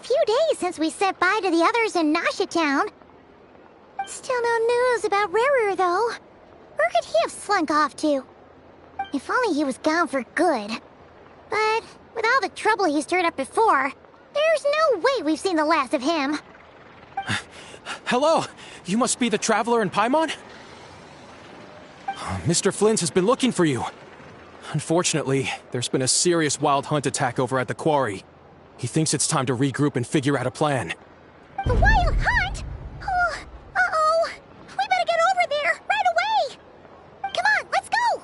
few days since we said bye to the others in Nasha Town. Still no news about Rarer, though. Where could he have slunk off to? If only he was gone for good. But with all the trouble he stirred up before, there's no way we've seen the last of him. Hello! You must be the traveler in Paimon? Mr. Flynn's has been looking for you. Unfortunately, there's been a serious wild hunt attack over at the quarry. He thinks it's time to regroup and figure out a plan. The wild hunt? Oh, uh-oh. We better get over there, right away! Come on, let's go!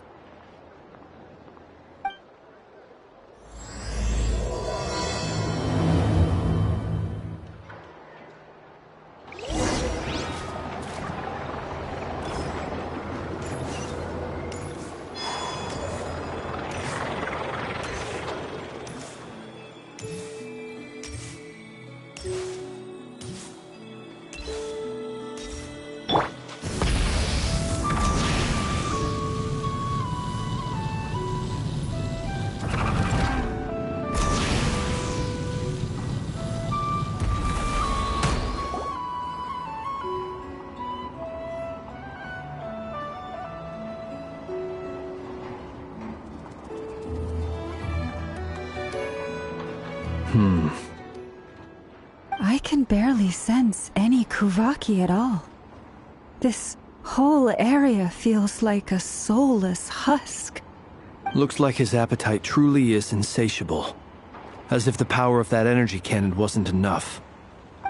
I can barely sense any Kuvaki at all. This whole area feels like a soulless husk. Looks like his appetite truly is insatiable. As if the power of that energy cannon wasn't enough.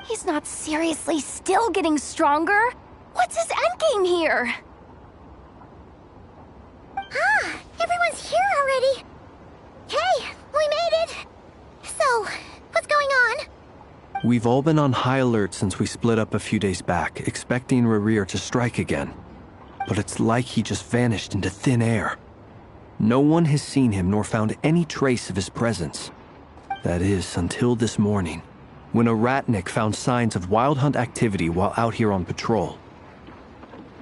He's not seriously still getting stronger? What's his endgame here? Ah, everyone's here already. Hey, we made it. So, what's going on? We've all been on high alert since we split up a few days back, expecting Rarir to strike again. But it's like he just vanished into thin air. No one has seen him nor found any trace of his presence. That is, until this morning, when a ratnik found signs of wild hunt activity while out here on patrol.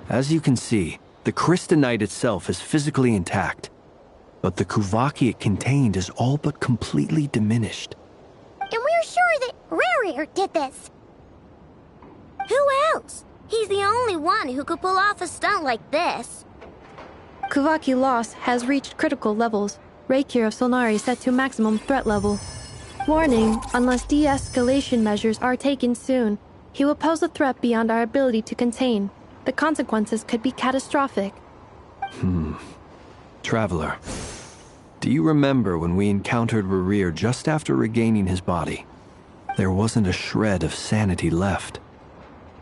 As you can see, the crystalline itself is physically intact, but the Kuvaki it contained is all but completely diminished. And we're sure that Rarir did this. Who else? He's the only one who could pull off a stunt like this. Kuvaki loss has reached critical levels. Reikir of Solnari set to maximum threat level. Warning, unless de-escalation measures are taken soon, he will pose a threat beyond our ability to contain. The consequences could be catastrophic. Traveler, do you remember when we encountered Rarir just after regaining his body? There wasn't a shred of sanity left.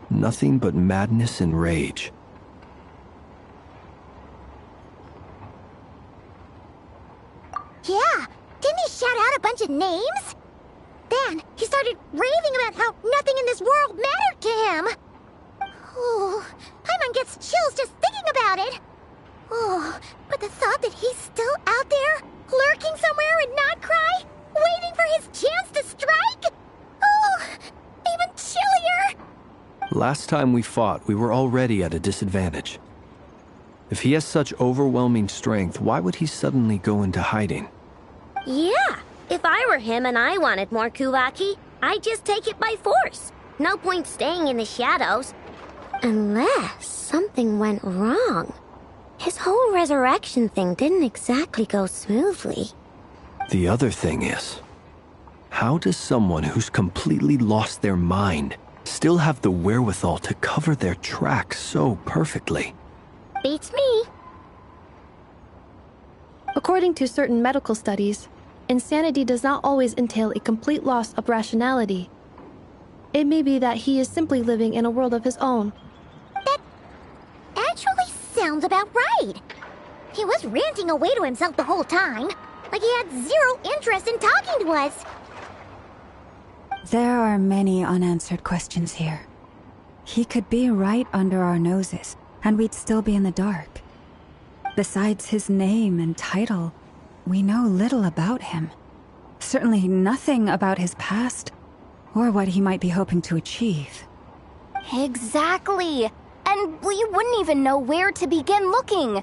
Nothing but madness and rage. Yeah, didn't he shout out a bunch of names? Then he started raving about how nothing in this world mattered to him. Oh, Paimon gets chills just thinking about it. Oh, but the thought that he's still out there, lurking somewhere in Not Cry, waiting for his chance to strike? Oh, even chillier. Last time we fought, we were already at a disadvantage. If he has such overwhelming strength, why would he suddenly go into hiding? Yeah, if I were him and I wanted more Kuvaki, I'd just take it by force. No point staying in the shadows. Unless something went wrong. His whole resurrection thing didn't exactly go smoothly. The other thing is, how does someone who's completely lost their mind still have the wherewithal to cover their tracks so perfectly? Beats me. According to certain medical studies, insanity does not always entail a complete loss of rationality. It may be that he is simply living in a world of his own. That actually sounds about right. He was ranting away to himself the whole time, like he had zero interest in talking to us. There are many unanswered questions here. He could be right under our noses, and we'd still be in the dark. Besides his name and title, we know little about him. Certainly nothing about his past, or what he might be hoping to achieve. Exactly. And we wouldn't even know where to begin looking.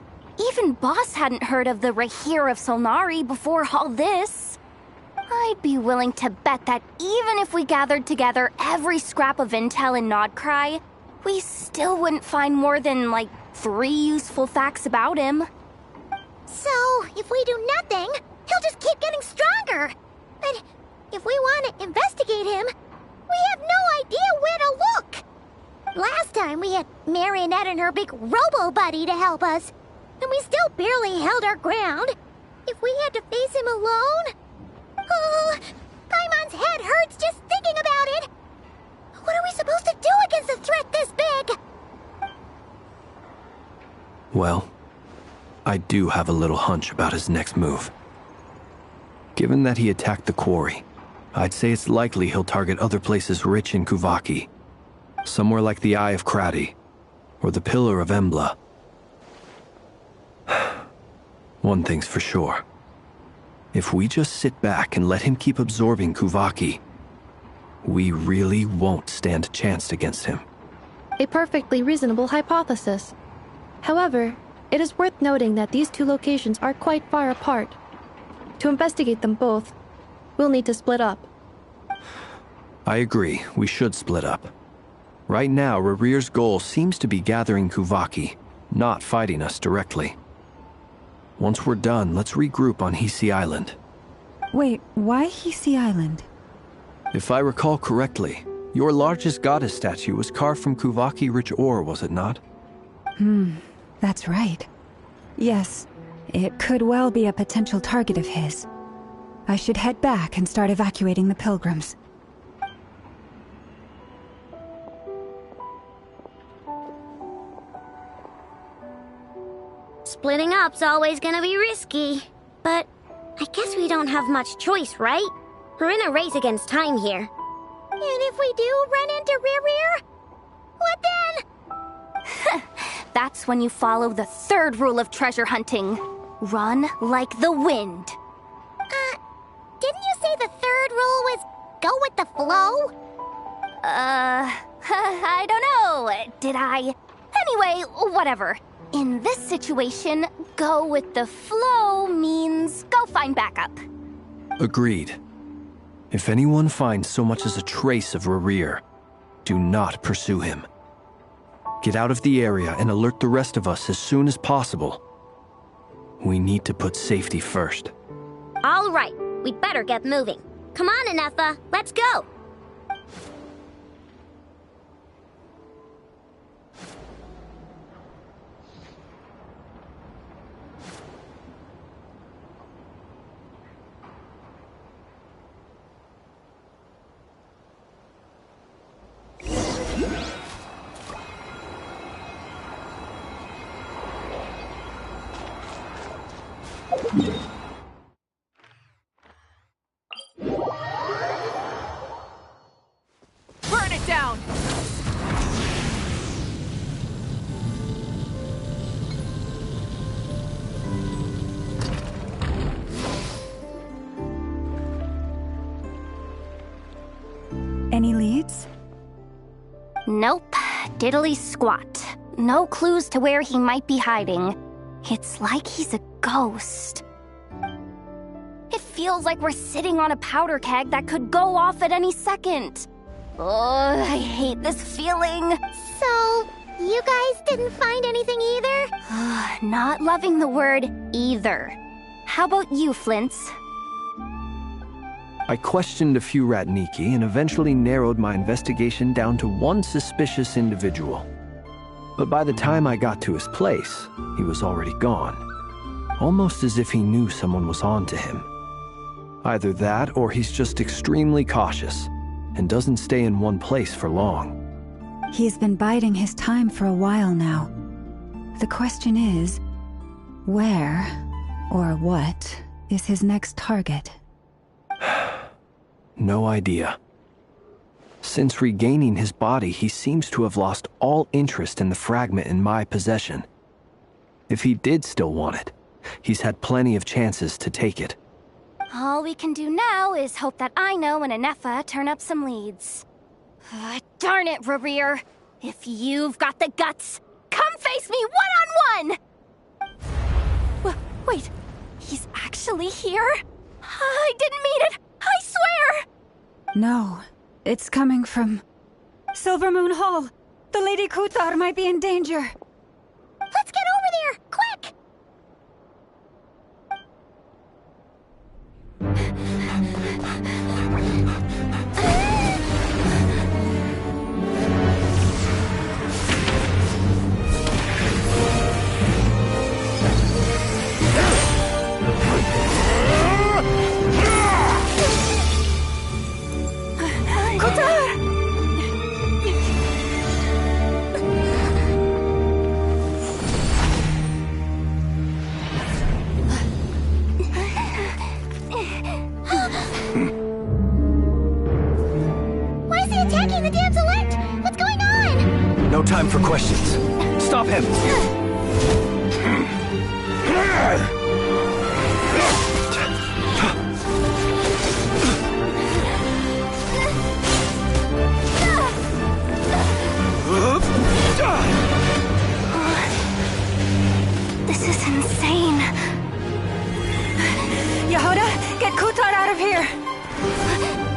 Even Boss hadn't heard of the Rahir of Solnari before all this. I'd be willing to bet that even if we gathered together every scrap of intel in Nodcry, we still wouldn't find more than, like, 3 useful facts about him. So, if we do nothing, he'll just keep getting stronger. But if we want to investigate him, we have no idea where to look. Last time we had Marionette and her big robo-buddy to help us, and we still barely held our ground. If we had to face him alone... Oh, Paimon's head hurts just thinking about it. What are we supposed to do against a threat this big? Well, I do have a little hunch about his next move. Given that he attacked the quarry, I'd say it's likely he'll target other places rich in Kuvaki. Somewhere like the Eye of Krati, or the Pillar of Embla. One thing's for sure. If we just sit back and let him keep absorbing Kuvaki, we really won't stand a chance against him. A perfectly reasonable hypothesis. However, it is worth noting that these 2 locations are quite far apart. To investigate them both, we'll need to split up. I agree, we should split up. Right now, Rarir's goal seems to be gathering Kuvaki, not fighting us directly. Once we're done, let's regroup on Hisi Island. Wait, why Hisi Island? If I recall correctly, your largest goddess statue was carved from Kuvaki-rich ore, was it not? That's right. Yes, it could well be a potential target of his. I should head back and start evacuating the pilgrims. Splitting up's always gonna be risky. But I guess we don't have much choice, right? We're in a race against time here. And if we do run into Rear, what then? That's when you follow the 3rd rule of treasure hunting. Run like the wind. Didn't you say the 3rd rule was go with the flow? I don't know. Did I? Anyway, whatever. In this situation, go with the flow means go find backup. Agreed. If anyone finds so much as a trace of Rarir, do not pursue him. Get out of the area and alert the rest of us as soon as possible. We need to put safety first. All right, we'd better get moving. Come on, Anefa, let's go. Burn it down! Any leads? Nope. Diddly squat. No clues to where he might be hiding. It's like he's a ghost. It feels like we're sitting on a powder keg that could go off at any second. Ugh, I hate this feeling. So, you guys didn't find anything either? Not loving the word either. How about you, Flint's? I questioned a few Ratniki and eventually narrowed my investigation down to one suspicious individual. But by the time I got to his place, he was already gone. Almost as if he knew someone was on to him. Either that or he's just extremely cautious and doesn't stay in one place for long. He's been biding his time for a while now. The question is, where or what is his next target? No idea. Since regaining his body, he seems to have lost all interest in the fragment in my possession. If he did still want it, he's had plenty of chances to take it. All we can do now is hope that Aino and Anefa turn up some leads. Darn it, Rarir. If you've got the guts, come face me one-on-one! Wait, he's actually here? I didn't mean it! swear! No, it's coming from Silver Moon Hall. The Lady Kuthar might be in danger. Let's get over there, quick! Why is he attacking the damselette? What's going on? No time for questions. Stop him! This is insane. Yehuda, get Kuthar out of here!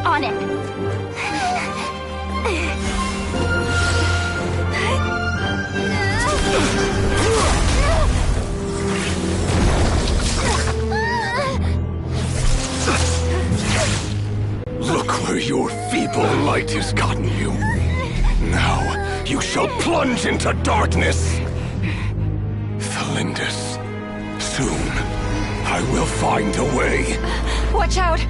On it. Look where your feeble light has gotten you. Now, you shall plunge into darkness. Felindus, soon, I will find a way. Watch out!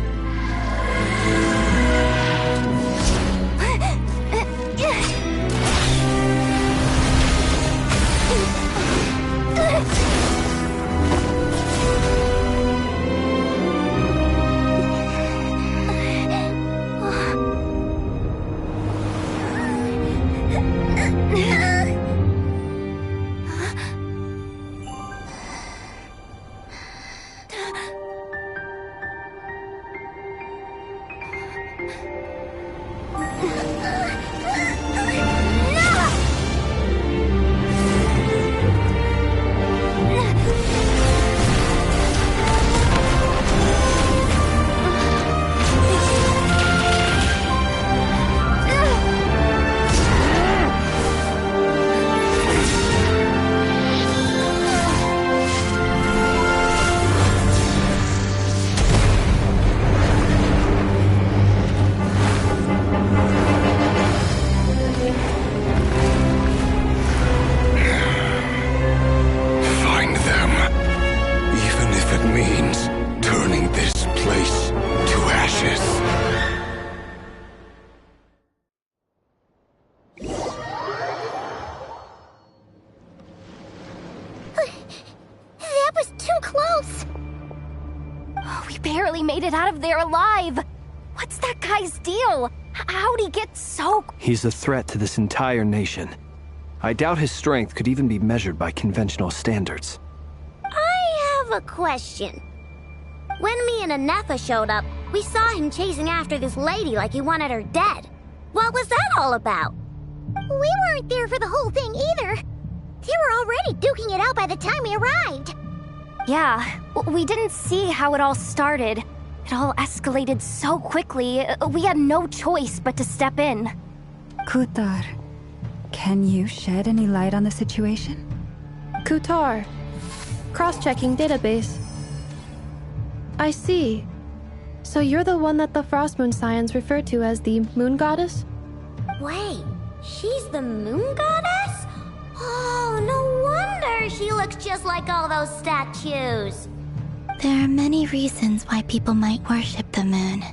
barely made it out of there alive. What's that guy's deal? How'd he get so... He's a threat to this entire nation. I doubt his strength could even be measured by conventional standards. I have a question. When me and Anetha showed up, we saw him chasing after this lady like he wanted her dead. What was that all about? We weren't there for the whole thing either. They were already duking it out by the time we arrived. Yeah, we didn't see how it all started. It all escalated so quickly, we had no choice but to step in. Kuthar, can you shed any light on the situation? Kuthar. Cross-checking database. I see. So you're the one that the Frost Moon Scions refer to as the Moon Goddess? Wait, she's the Moon Goddess? Oh, no wonder she looks just like all those statues. There are many reasons why people might worship the moon,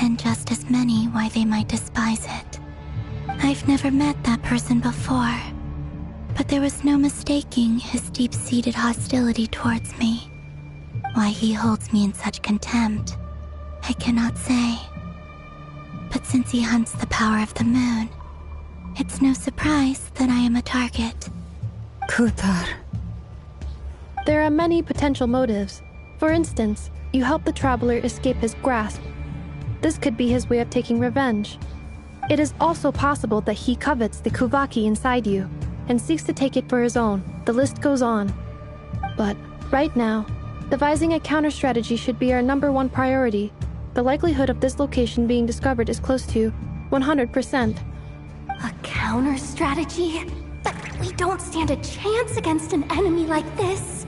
and just as many why they might despise it. I've never met that person before, but there was no mistaking his deep-seated hostility towards me. Why he holds me in such contempt, I cannot say. But since he hunts the power of the moon, it's no surprise that I am a target. Kuthar. There are many potential motives. For instance, you help the traveler escape his grasp. This could be his way of taking revenge. It is also possible that he covets the Kuvaki inside you and seeks to take it for his own. The list goes on. But right now, devising a counter-strategy should be our #1 priority. The likelihood of this location being discovered is close to 100%. A counter strategy? But we don't stand a chance against an enemy like this.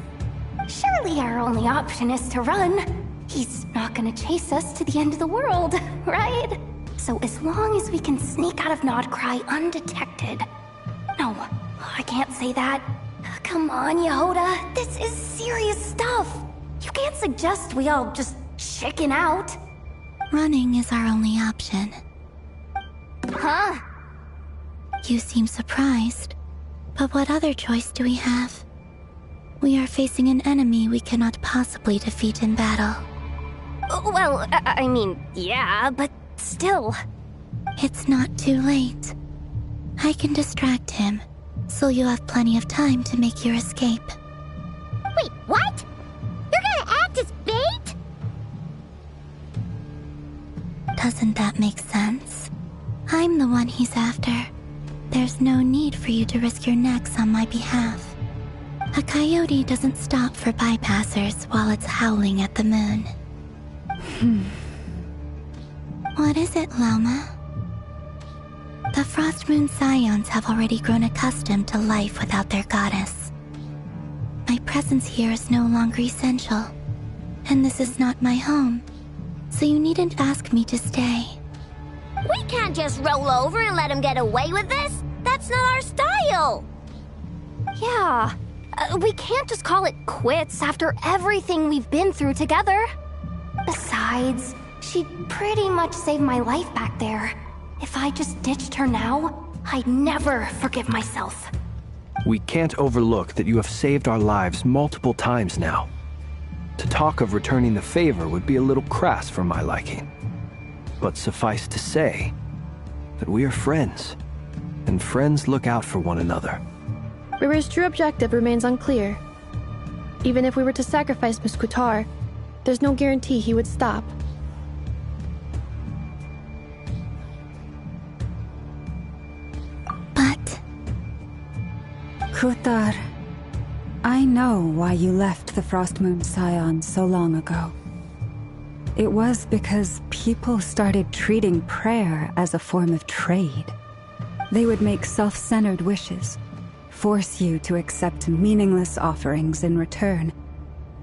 Surely our only option is to run. He's not gonna chase us to the end of the world, right? So as long as we can sneak out of Nodcry undetected... No, I can't say that. Come on, Yehoda. This is serious stuff. You can't suggest we all just chicken out. Running is our only option. Huh? You seem surprised. But what other choice do we have? We are facing an enemy we cannot possibly defeat in battle. Well, I mean, yeah, but still. It's not too late. I can distract him, so you'll have plenty of time to make your escape. Wait, what? You're gonna act as bait? Doesn't that make sense? I'm the one he's after. There's no need for you to risk your necks on my behalf. A coyote doesn't stop for bypassers while it's howling at the moon. What is it, Loma? The Frost Moon Scions have already grown accustomed to life without their goddess. My presence here is no longer essential, and this is not my home, so you needn't ask me to stay. We can't just roll over and let him get away with this. That's not our style. Yeah, we can't just call it quits after everything we've been through together. Besides, she'd pretty much saved my life back there. If I just ditched her now, I'd never forgive myself. We can't overlook that you have saved our lives multiple times now. To talk of returning the favor would be a little crass for my liking. But suffice to say that we are friends, and friends look out for one another. Rivers' true objective remains unclear. Even if we were to sacrifice Muskutar, there's no guarantee he would stop. But... Kutar, I know why you left the Frost Moon Scions so long ago. It was because people started treating prayer as a form of trade. They would make self-centered wishes, force you to accept meaningless offerings in return,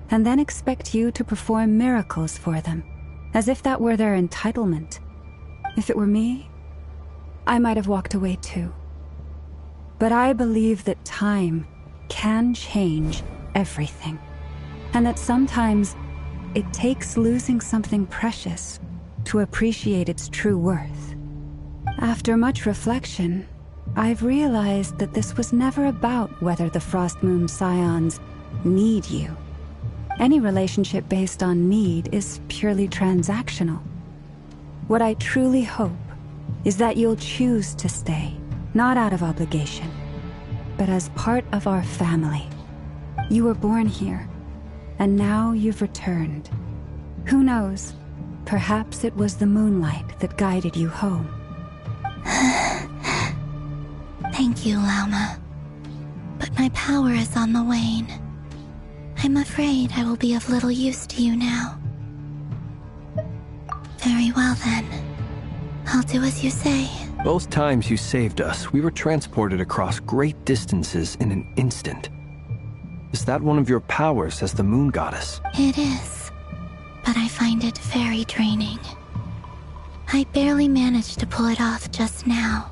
and then expect you to perform miracles for them, as if that were their entitlement. If it were me, I might have walked away too. But I believe that time can change everything, and that sometimes it takes losing something precious to appreciate its true worth. After much reflection, I've realized that this was never about whether the Frost Moon Scions need you. Any relationship based on need is purely transactional. What I truly hope is that you'll choose to stay, not out of obligation, but as part of our family. You were born here, and now you've returned. Who knows? Perhaps it was the moonlight that guided you home. Thank you, Lauma. But my power is on the wane. I'm afraid I will be of little use to you now. Very well then. I'll do as you say. Both times you saved us, we were transported across great distances in an instant. Is that one of your powers as the Moon Goddess? It is, but I find it very draining. I barely managed to pull it off just now,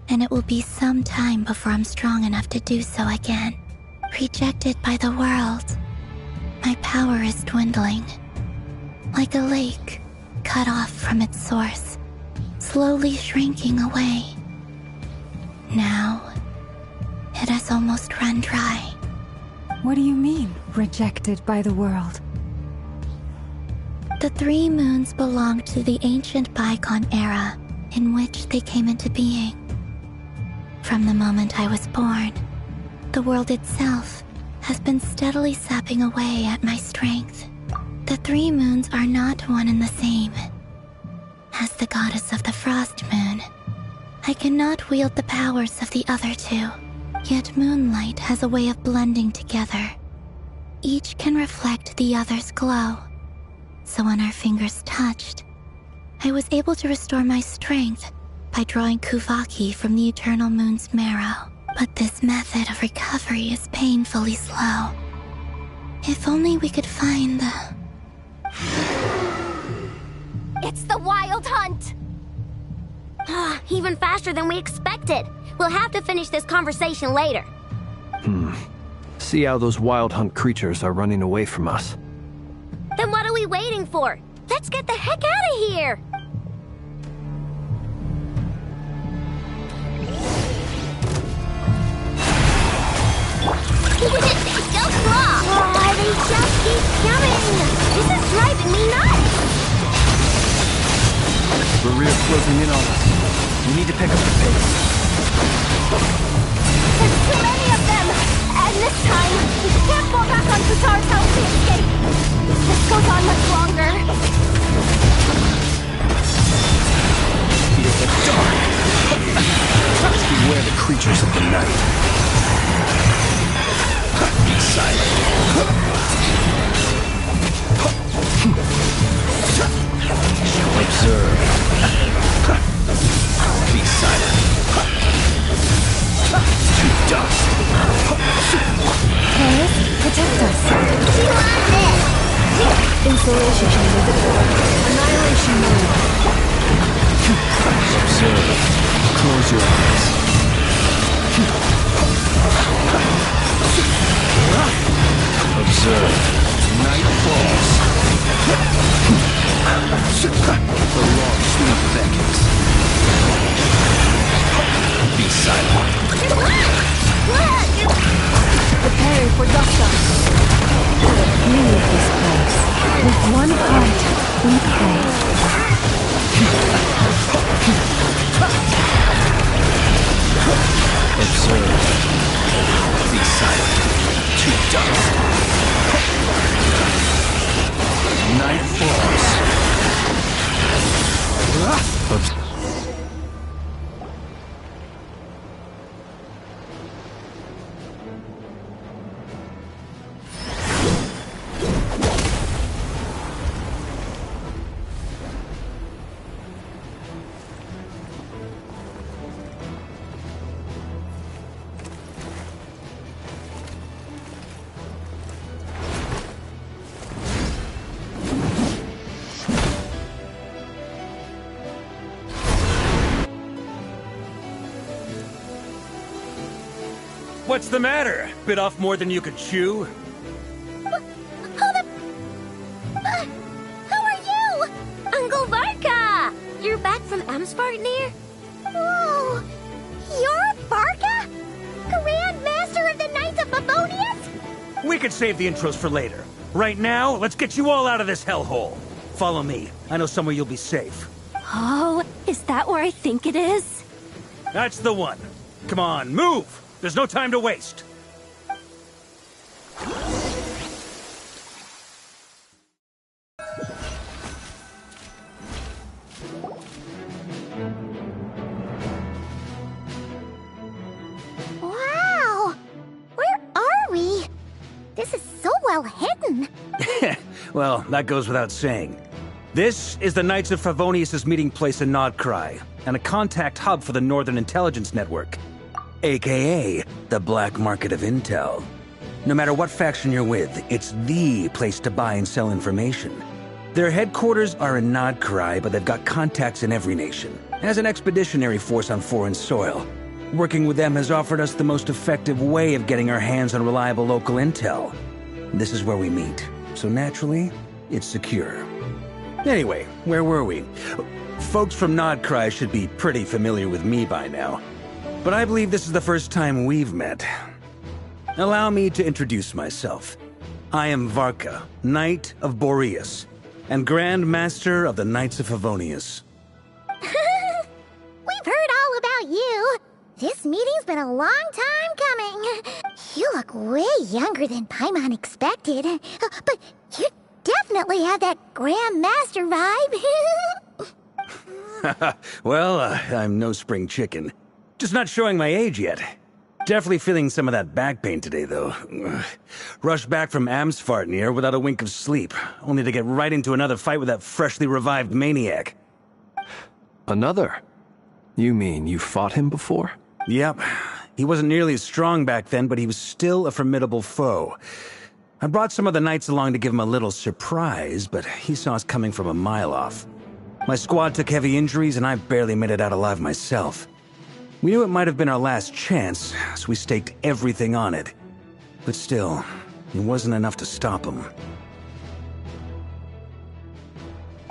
and it will be some time before I'm strong enough to do so again. Rejected by the world, my power is dwindling. Like a lake cut off from its source, slowly shrinking away. Now, it has almost run dry. What do you mean, rejected by the world? The three moons belonged to the ancient bygone era in which they came into being. From the moment I was born, the world itself has been steadily sapping away at my strength. The three moons are not one and the same. As the goddess of the Frost Moon, I cannot wield the powers of the other two. Yet moonlight has a way of blending together. Each can reflect the other's glow. So when our fingers touched, I was able to restore my strength by drawing Kuvaki from the eternal moon's marrow. But this method of recovery is painfully slow. If only we could find the... It's the Wild Hunt! Even faster than we expected. We'll have to finish this conversation later. See how those Wild Hunt creatures are running away from us. Then what are we waiting for? Let's get the heck out of here! Just block! Oh, they just keep coming! This is driving me nuts! Rear's closing in on us. We need to pick up the pace. There's too many of them! And this time, we can't fall back on Kutar's house to escape! If this goes on much longer... Feel the dark! Beware the creatures of the night. Be silent. Observe. Be silent. To dust. Paris, protect us. You want this! Insulation chamber deployed. Annihilation mode. Observe. Close your eyes. Observe. Night falls. The long sleep beckons. Be silent. Preparing for Dusha. Leave this place. With one heart, we pray. Observe. Be silent. To dust. Night falls. What's the matter? Bit off more than you could chew? How are you? Uncle Varka! You're back from Amsvartnir? Whoa! You're Varka? Grand Master of the Knights of Favonius? We could save the intros for later. Right now, let's get you all out of this hellhole. Follow me. I know somewhere you'll be safe. Oh, is that where I think it is? That's the one. Come on, move! There's no time to waste. Wow! Where are we? This is so well hidden. Well, that goes without saying. This is the Knights of Favonius' meeting place in Nodcry, and a contact hub for the Northern Intelligence Network, aka the black market of intel. No matter what faction you're with, it's the place to buy and sell information. Their headquarters are in Nodcry, but they've got contacts in every nation. As an expeditionary force on foreign soil, working with them has offered us the most effective way of getting our hands on reliable local intel. This is where we meet, so naturally, it's secure. Anyway, where were we? Folks from Nodcry should be pretty familiar with me by now, but I believe this is the first time we've met. Allow me to introduce myself. I am Varka, Knight of Boreas, and Grand Master of the Knights of Favonius. We've heard all about you. This meeting's been a long time coming. You look way younger than Paimon expected. But you definitely have that Grand Master vibe. Well, I'm no spring chicken. Just not showing my age yet. Definitely feeling some of that back pain today, though. Rushed back from Amsfartnir without a wink of sleep, only to get right into another fight with that freshly revived maniac. Another? You mean you fought him before? Yep. He wasn't nearly as strong back then, but he was still a formidable foe. I brought some of the knights along to give him a little surprise, but he saw us coming from a mile off. My squad took heavy injuries, and I barely made it out alive myself. We knew it might have been our last chance, so we staked everything on it. But still, it wasn't enough to stop him.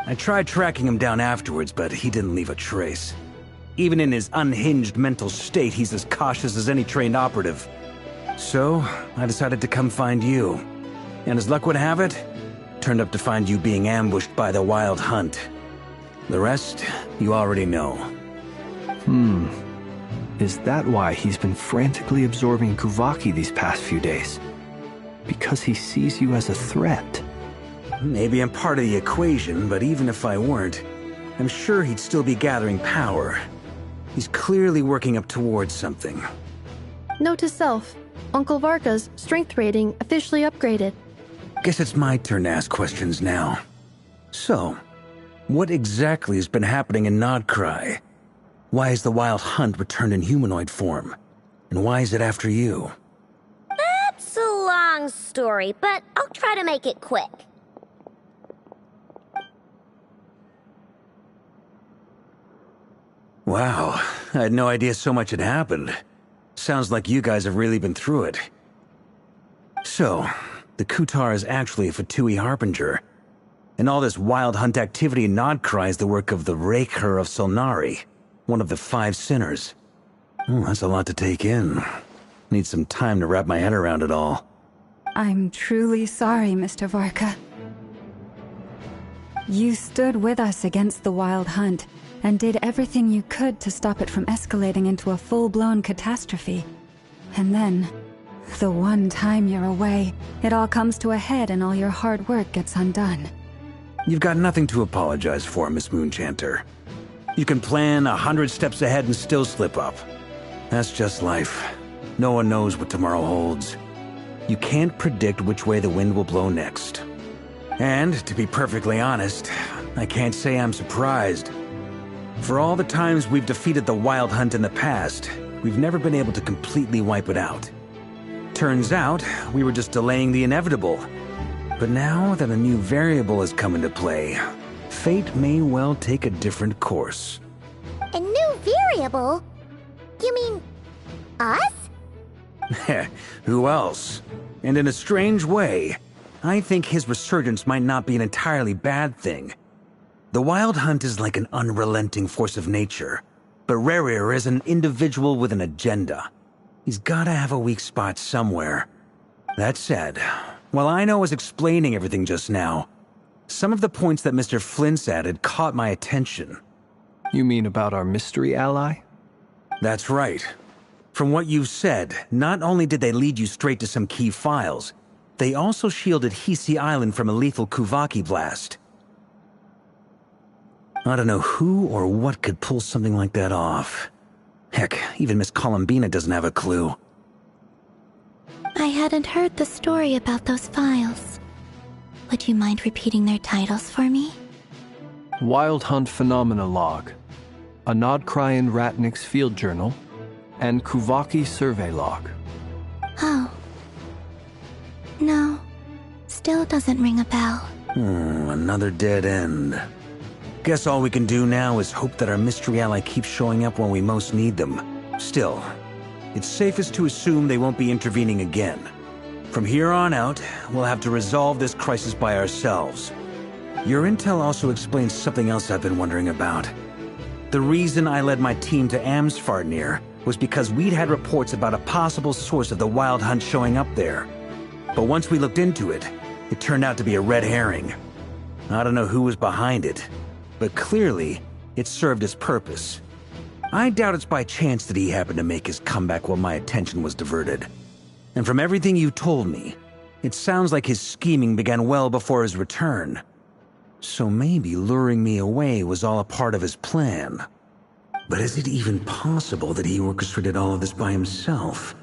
I tried tracking him down afterwards, but he didn't leave a trace. Even in his unhinged mental state, he's as cautious as any trained operative. So, I decided to come find you. And as luck would have it, turned up to find you being ambushed by the Wild Hunt. The rest, you already know. Is that why he's been frantically absorbing Kuvaki these past few days? Because he sees you as a threat? Maybe I'm part of the equation, but even if I weren't, I'm sure he'd still be gathering power. He's clearly working up towards something. Note to self, Uncle Varka's strength rating officially upgraded. Guess it's my turn to ask questions now. So, what exactly has been happening in Nodcry? Why is the Wild Hunt returned in humanoid form? And why is it after you? That's a long story, but I'll try to make it quick. Wow, I had no idea so much had happened. Sounds like you guys have really been through it. So, the Kutar is actually a Fatui Harbinger. And all this Wild Hunt activity in Nodcry is the work of the Raker of Solnari, one of the 5 sinners. Oh, that's a lot to take in. Need some time to wrap my head around it all. I'm truly sorry, Mr. Varka. You stood with us against the Wild Hunt, and did everything you could to stop it from escalating into a full-blown catastrophe. And then, the one time you're away, it all comes to a head and all your hard work gets undone. You've got nothing to apologize for, Miss Moonchanter. You can plan 100 steps ahead and still slip up. That's just life. No one knows what tomorrow holds. You can't predict which way the wind will blow next. And, to be perfectly honest, I can't say I'm surprised. For all the times we've defeated the Wild Hunt in the past, we've never been able to completely wipe it out. Turns out, we were just delaying the inevitable. But now that a new variable has come into play, fate may well take a different course. A new variable? You mean us? Who else? And in a strange way, I think his resurgence might not be an entirely bad thing. The Wild Hunt is like an unrelenting force of nature, but Rerir is an individual with an agenda. He's gotta have a weak spot somewhere. That said, while I was explaining everything just now, some of the points that Mr. Flint's added caught my attention. You mean about our mystery ally? That's right. From what you've said, not only did they lead you straight to some key files, they also shielded Hisi Island from a lethal Kuvaki blast. I don't know who or what could pull something like that off. Heck, even Miss Columbina doesn't have a clue. I hadn't heard the story about those files. Would you mind repeating their titles for me? Wild Hunt Phenomena Log, a Nodcryan Ratnik's Field Journal, and Kuvaki Survey Log. Oh. No. Still doesn't ring a bell. Another dead end. Guess all we can do now is hope that our mystery ally keeps showing up when we most need them. Still, it's safest to assume they won't be intervening again. From here on out, we'll have to resolve this crisis by ourselves. Your intel also explains something else I've been wondering about. The reason I led my team to Amsfartnir was because we'd had reports about a possible source of the Wild Hunt showing up there. But once we looked into it, it turned out to be a red herring. I don't know who was behind it, but clearly, it served its purpose. I doubt it's by chance that he happened to make his comeback while my attention was diverted. And from everything you told me, it sounds like his scheming began well before his return. So maybe luring me away was all a part of his plan. But is it even possible that he orchestrated all of this by himself?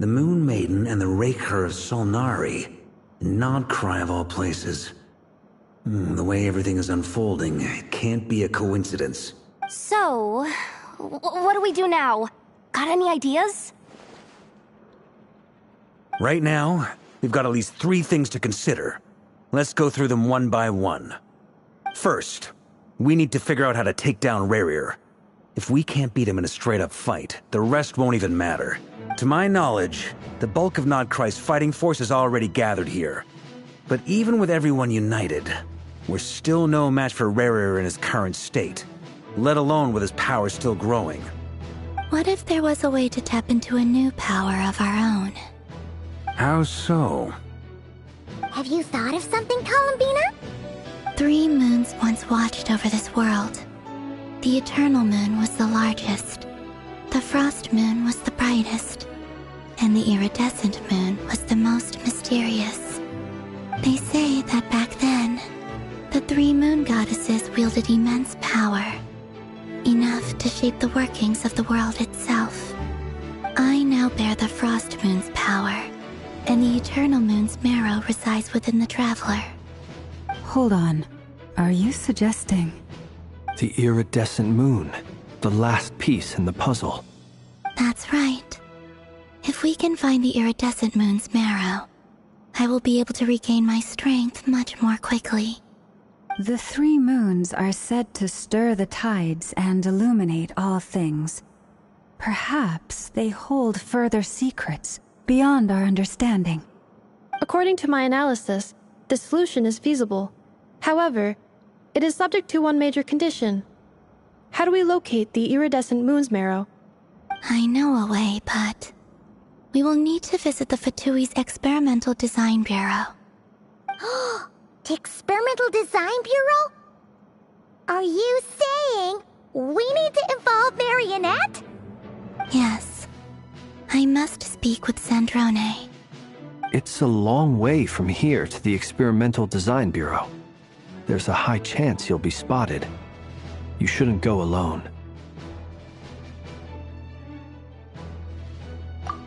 The Moon Maiden and the Raker of Solnari. Nodcry of all places. The way everything is unfolding, it can't be a coincidence. So, what do we do now? Got any ideas? Right now, we've got at least 3 things to consider. Let's go through them one by one. First, we need to figure out how to take down Rerir. If we can't beat him in a straight-up fight, the rest won't even matter. To my knowledge, the bulk of Nodcry's fighting force is already gathered here. But even with everyone united, we're still no match for Rerir in his current state, let alone with his power still growing. What if there was a way to tap into a new power of our own? How so? Have you thought of something, Columbina? 3 moons once watched over this world. The Eternal Moon was the largest. The Frost Moon was the brightest. And the Iridescent Moon was the most mysterious. They say that back then, the 3 moon goddesses wielded immense power. Enough to shape the workings of the world itself. I now bear the Frost Moon's power, and the Eternal Moon's marrow resides within the Traveler. Hold on. Are you suggesting... The iridescent moon. The last piece in the puzzle. That's right. If we can find the Iridescent Moon's marrow, I will be able to regain my strength much more quickly. The 3 moons are said to stir the tides and illuminate all things. Perhaps they hold further secrets beyond our understanding. According to my analysis, the solution is feasible. However, it is subject to one major condition. How do we locate the Iridescent Moon's marrow? I know a way, but... we will need to visit the Fatui's Experimental Design Bureau. The Experimental Design Bureau? Are you saying we need to involve Marionette? Yes. I must speak with Sandrone. It's a long way from here to the Experimental Design Bureau. There's a high chance you'll be spotted. You shouldn't go alone.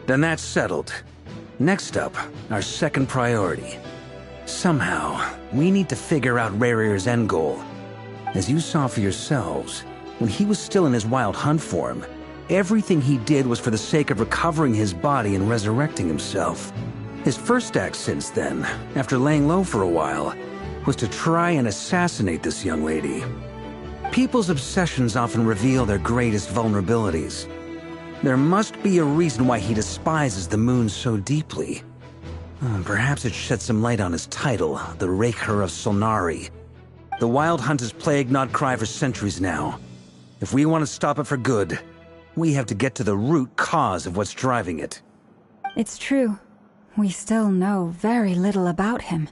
Then that's settled. Next up, our second priority. Somehow, we need to figure out Rerir's end goal. As you saw for yourselves, when he was still in his wild hunt form, everything he did was for the sake of recovering his body and resurrecting himself. His first act since then, after laying low for a while, was to try and assassinate this young lady. People's obsessions often reveal their greatest vulnerabilities. There must be a reason why he despises the moon so deeply. Perhaps it sheds some light on his title, the Raker of Solnari. The Wild Hunt has plagued Nodcry for centuries now. If we want to stop it for good, we have to get to the root cause of what's driving it. It's true. We still know very little about him.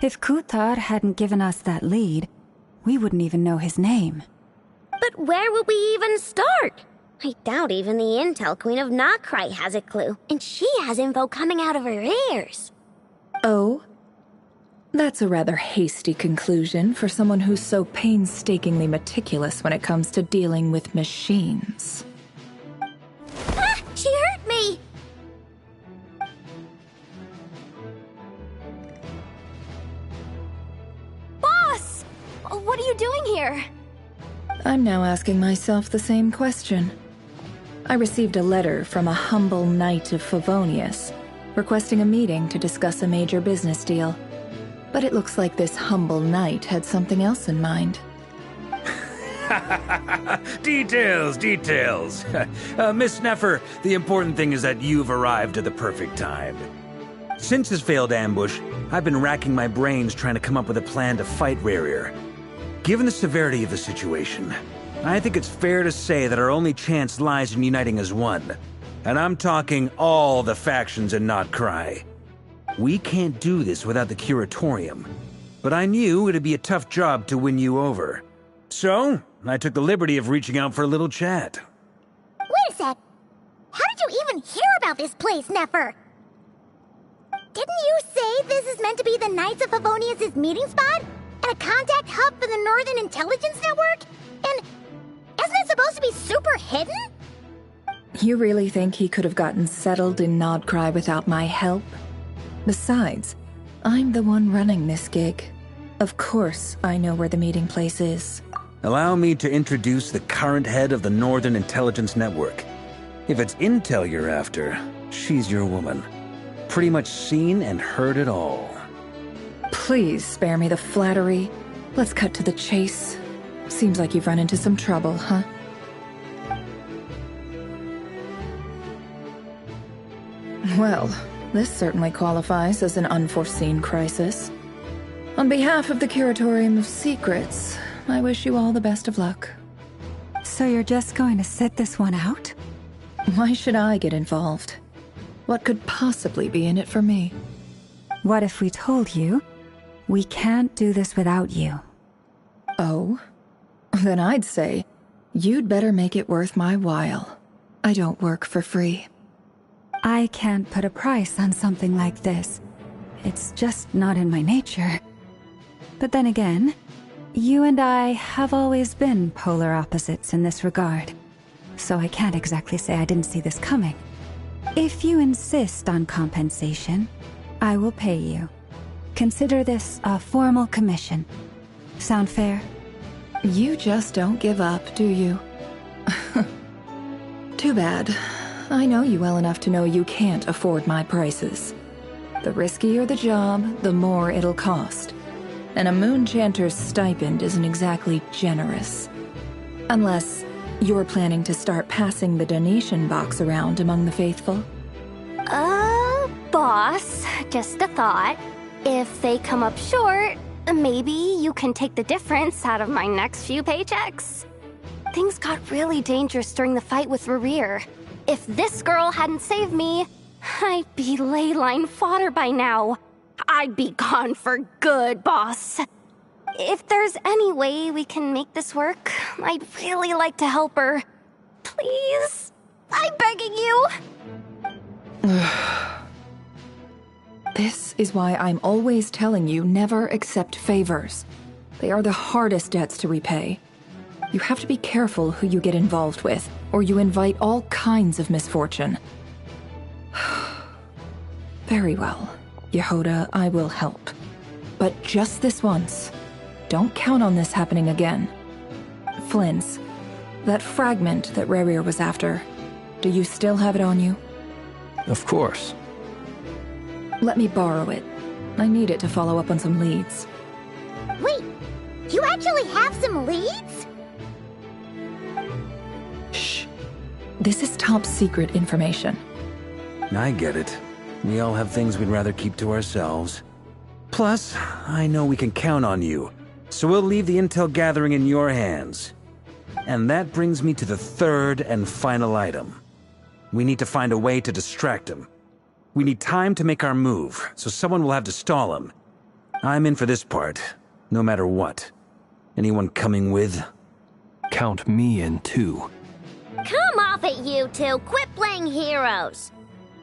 If Kuthar hadn't given us that lead, we wouldn't even know his name. But where would we even start? I doubt even the Intel Queen of Nodcry has a clue, and she has info coming out of her ears. Oh? That's a rather hasty conclusion for someone who's so painstakingly meticulous when it comes to dealing with machines. Ah! She hurt me! Boss! What are you doing here? I'm now asking myself the same question. I received a letter from a humble knight of Favonius, requesting a meeting to discuss a major business deal. But it looks like this humble knight had something else in mind. Details. Miss Neffer, the important thing is that you've arrived at the perfect time. Since his failed ambush, I've been racking my brains trying to come up with a plan to fight Rerir. Given the severity of the situation, I think it's fair to say that our only chance lies in uniting as one. And I'm talking all the factions in Nodcry. We can't do this without the Curatorium, but I knew it'd be a tough job to win you over. So, I took the liberty of reaching out for a little chat. Wait a sec. How did you even hear about this place, Neffer? Didn't you say this is meant to be the Knights of Favonius' meeting spot? And a contact hub for the Northern Intelligence Network? And isn't it supposed to be super hidden? You really think he could have gotten settled in Nodcry without my help? Besides, I'm the one running this gig. Of course I know where the meeting place is. Allow me to introduce the current head of the Northern Intelligence Network. If it's intel you're after, she's your woman. Pretty much seen and heard it all. Please spare me the flattery. Let's cut to the chase. Seems like you've run into some trouble, huh? Well, this certainly qualifies as an unforeseen crisis. On behalf of the Curatorium of Secrets, I wish you all the best of luck. So you're just going to sit this one out? Why should I get involved? What could possibly be in it for me? What if we told you we can't do this without you? Oh? Then I'd say you'd better make it worth my while. I don't work for free. I can't put a price on something like this. It's just not in my nature. But then again, you and I have always been polar opposites in this regard. So I can't exactly say I didn't see this coming. If you insist on compensation, I will pay you. Consider this a formal commission. Sound fair? You just don't give up, do you? Too bad. I know you well enough to know you can't afford my prices. The riskier the job, the more it'll cost. And a Moonchanter's stipend isn't exactly generous. Unless you're planning to start passing the donation box around among the faithful. Boss, just a thought. If they come up short, maybe you can take the difference out of my next few paychecks. Things got really dangerous during the fight with Rerir. If this girl hadn't saved me, I'd be ley line fodder by now. I'd be gone for good, boss. If there's any way we can make this work, I'd really like to help her. Please? I'm begging you. This is why I'm always telling you never accept favors. They are the hardest debts to repay. You have to be careful who you get involved with, or you invite all kinds of misfortune. Very well, Yehoda, I will help. But just this once. Don't count on this happening again. Flynn's, that fragment that Rerir was after, do you still have it on you? Of course. Let me borrow it. I need it to follow up on some leads. Wait, you actually have some leads? Shh. This is top secret information. I get it. We all have things we'd rather keep to ourselves. Plus, I know we can count on you, so we'll leave the intel gathering in your hands. And that brings me to the third and final item. We need to find a way to distract him. We need time to make our move, so someone will have to stall him. I'm in for this part, no matter what. Anyone coming with? Count me in too. Come off it, you two. Quit playing heroes.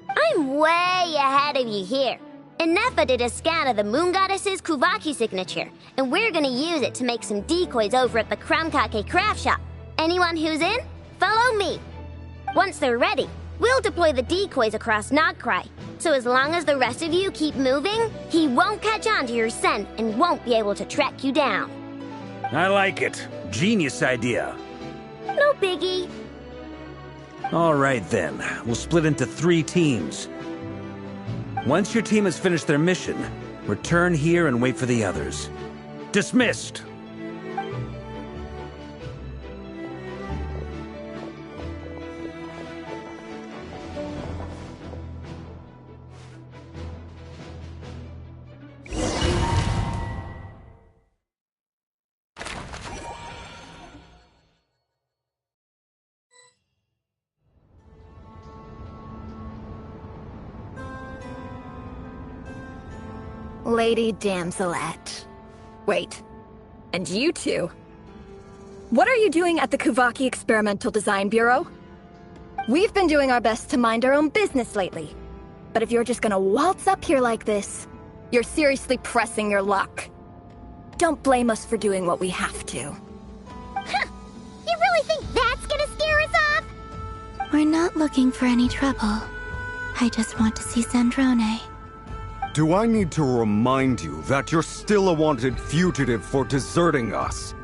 I'm way ahead of you here. Nefa did a scan of the Moon Goddess's Kuvaki signature, and we're gonna use it to make some decoys over at the Kramkake craft shop. Anyone who's in, follow me. Once they're ready, we'll deploy the decoys across Nodcry. So as long as the rest of you keep moving, he won't catch on to your scent and won't be able to track you down. I like it. Genius idea. No biggie. All right then, we'll split into 3 teams. Once your team has finished their mission, return here and wait for the others. Dismissed! Lady Damselette. Wait, and you two? What are you doing at the Kuvaki Experimental Design Bureau? We've been doing our best to mind our own business lately. But if you're just gonna waltz up here like this, you're seriously pressing your luck. Don't blame us for doing what we have to. Huh. You really think that's gonna scare us off? We're not looking for any trouble. I just want to see Sandrone. Do I need to remind you that you're still a wanted fugitive for deserting us?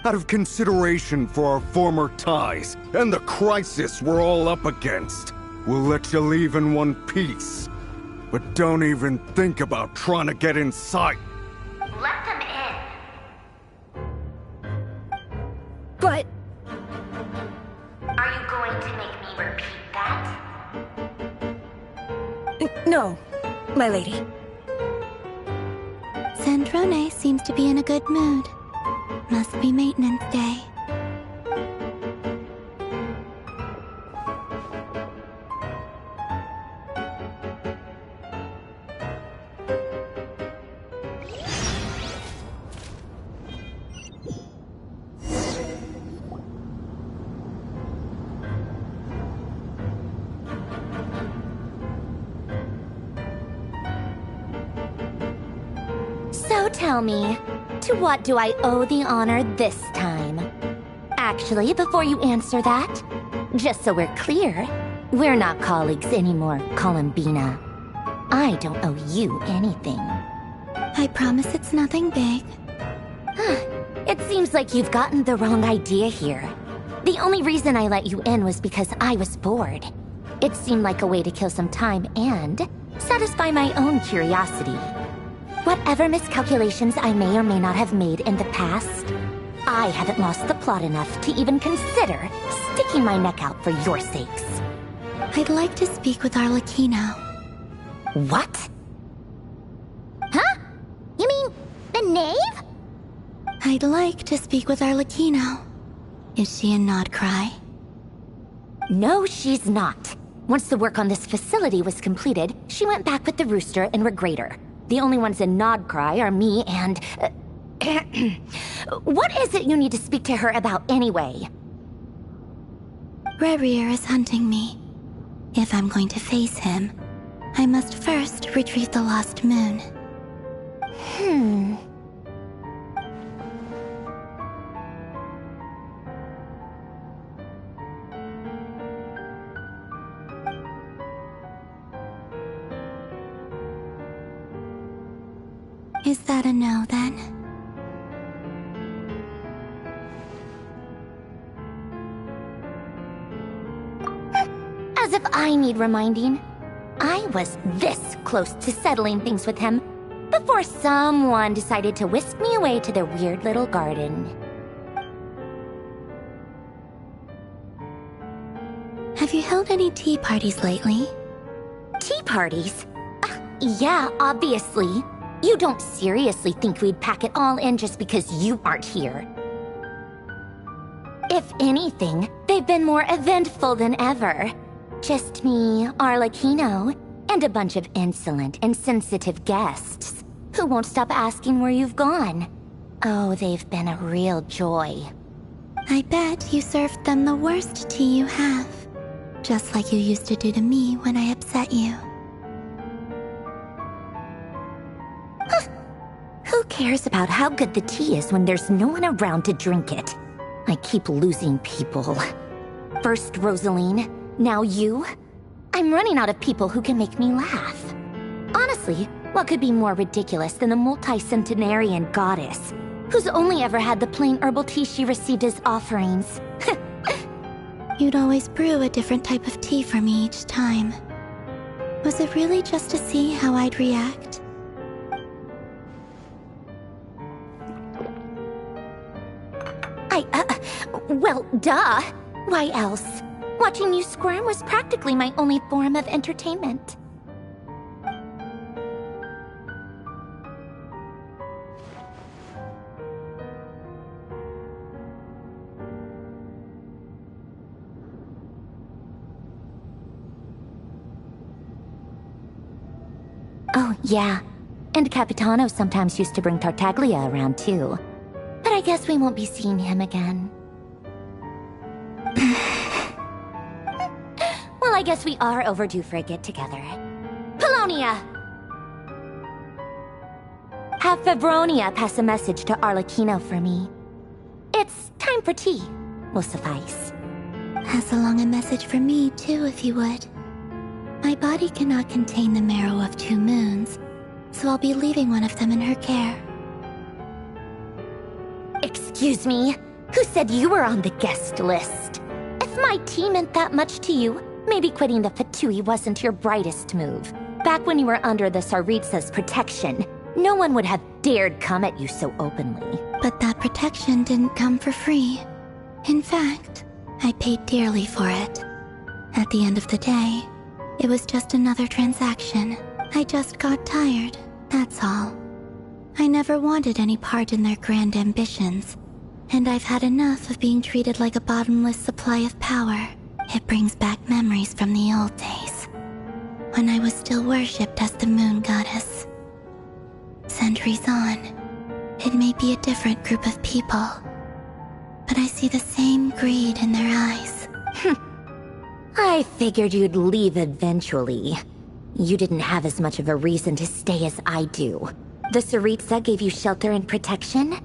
Out of consideration for our former ties and the crisis we're all up against, we'll let you leave in one piece. But don't even think about trying to get inside. Let them in. But... Are you going to make me repeat that? No, my lady. Sandrone seems to be in a good mood. Must be maintenance day. So tell me, to what do I owe the honor this time? Actually, before you answer that, just so we're clear, we're not colleagues anymore, Columbina. I don't owe you anything. I promise it's nothing big. It seems like you've gotten the wrong idea here. The only reason I let you in was because I was bored. It seemed like a way to kill some time and satisfy my own curiosity. Whatever miscalculations I may or may not have made in the past, I haven't lost the plot enough to even consider sticking my neck out for your sakes. I'd like to speak with Arlecchino. What? Huh? You mean the knave? I'd like to speak with Arlecchino. Is she in Nodcry? No, she's not. Once the work on this facility was completed, she went back with the Rooster and Regrator. The only ones in Nodcry are me and... What is it you need to speak to her about anyway? Rerir is hunting me. If I'm going to face him, I must first retrieve the lost moon. Is that a no, then? As if I need reminding. I was this close to settling things with him before someone decided to whisk me away to their weird little garden. Have you held any tea parties lately? Tea parties? Yeah, obviously. You don't seriously think we'd pack it all in just because you aren't here. If anything, they've been more eventful than ever. Just me, Arlecchino, and a bunch of insolent and sensitive guests who won't stop asking where you've gone. Oh, they've been a real joy. I bet you served them the worst tea you have. Just like you used to do to me when I upset you. Who cares about how good the tea is when there's no one around to drink it? I keep losing people. First Rosaline, now you. I'm running out of people who can make me laugh. Honestly, what could be more ridiculous than a multi-centenarian goddess who's only ever had the plain herbal tea she received as offerings? You'd always brew a different type of tea for me each time. Was it really just to see how I'd react? Well, duh. Why else? Watching you squirm was practically my only form of entertainment. Oh, yeah. And Capitano sometimes used to bring Tartaglia around, too. But I guess we won't be seeing him again. Well, I guess we are overdue for a get-together. Polonia! Have Favronia pass a message to Arlecchino for me. It's time for tea. Will suffice. Pass along a message for me, too, if you would. My body cannot contain the marrow of 2 moons, so I'll be leaving one of them in her care. Excuse me? Who said you were on the guest list? If my tea meant that much to you, maybe quitting the Fatui wasn't your brightest move. Back when you were under the Tsaritsa's protection, no one would have dared come at you so openly. But that protection didn't come for free. In fact, I paid dearly for it. At the end of the day, it was just another transaction. I just got tired, that's all. I never wanted any part in their grand ambitions, and I've had enough of being treated like a bottomless supply of power. It brings back memories from the old days, when I was still worshipped as the moon goddess. Centuries on, it may be a different group of people, but I see the same greed in their eyes. I figured you'd leave eventually. You didn't have as much of a reason to stay as I do. The Tsaritsa gave you shelter and protection,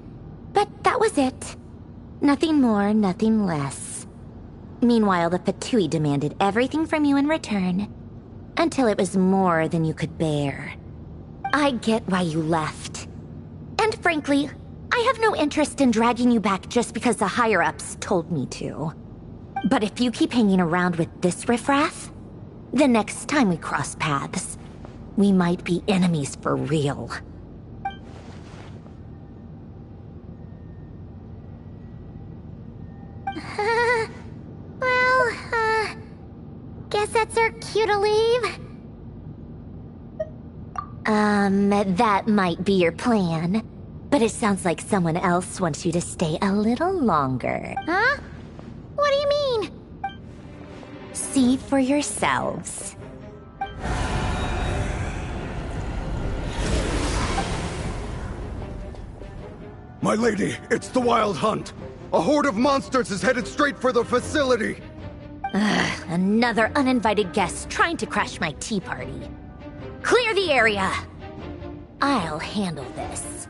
but that was it. Nothing more, nothing less. Meanwhile, the Fatui demanded everything from you in return, until it was more than you could bear. I get why you left. And frankly, I have no interest in dragging you back just because the higher-ups told me to. But if you keep hanging around with this riffraff, the next time we cross paths, we might be enemies for real. Guess that's our cue to leave. That might be your plan. But it sounds like someone else wants you to stay a little longer. Huh? What do you mean? See for yourselves. My lady, it's the Wild Hunt. A horde of monsters is headed straight for the facility. Another uninvited guest trying to crash my tea party. Clear the area! I'll handle this.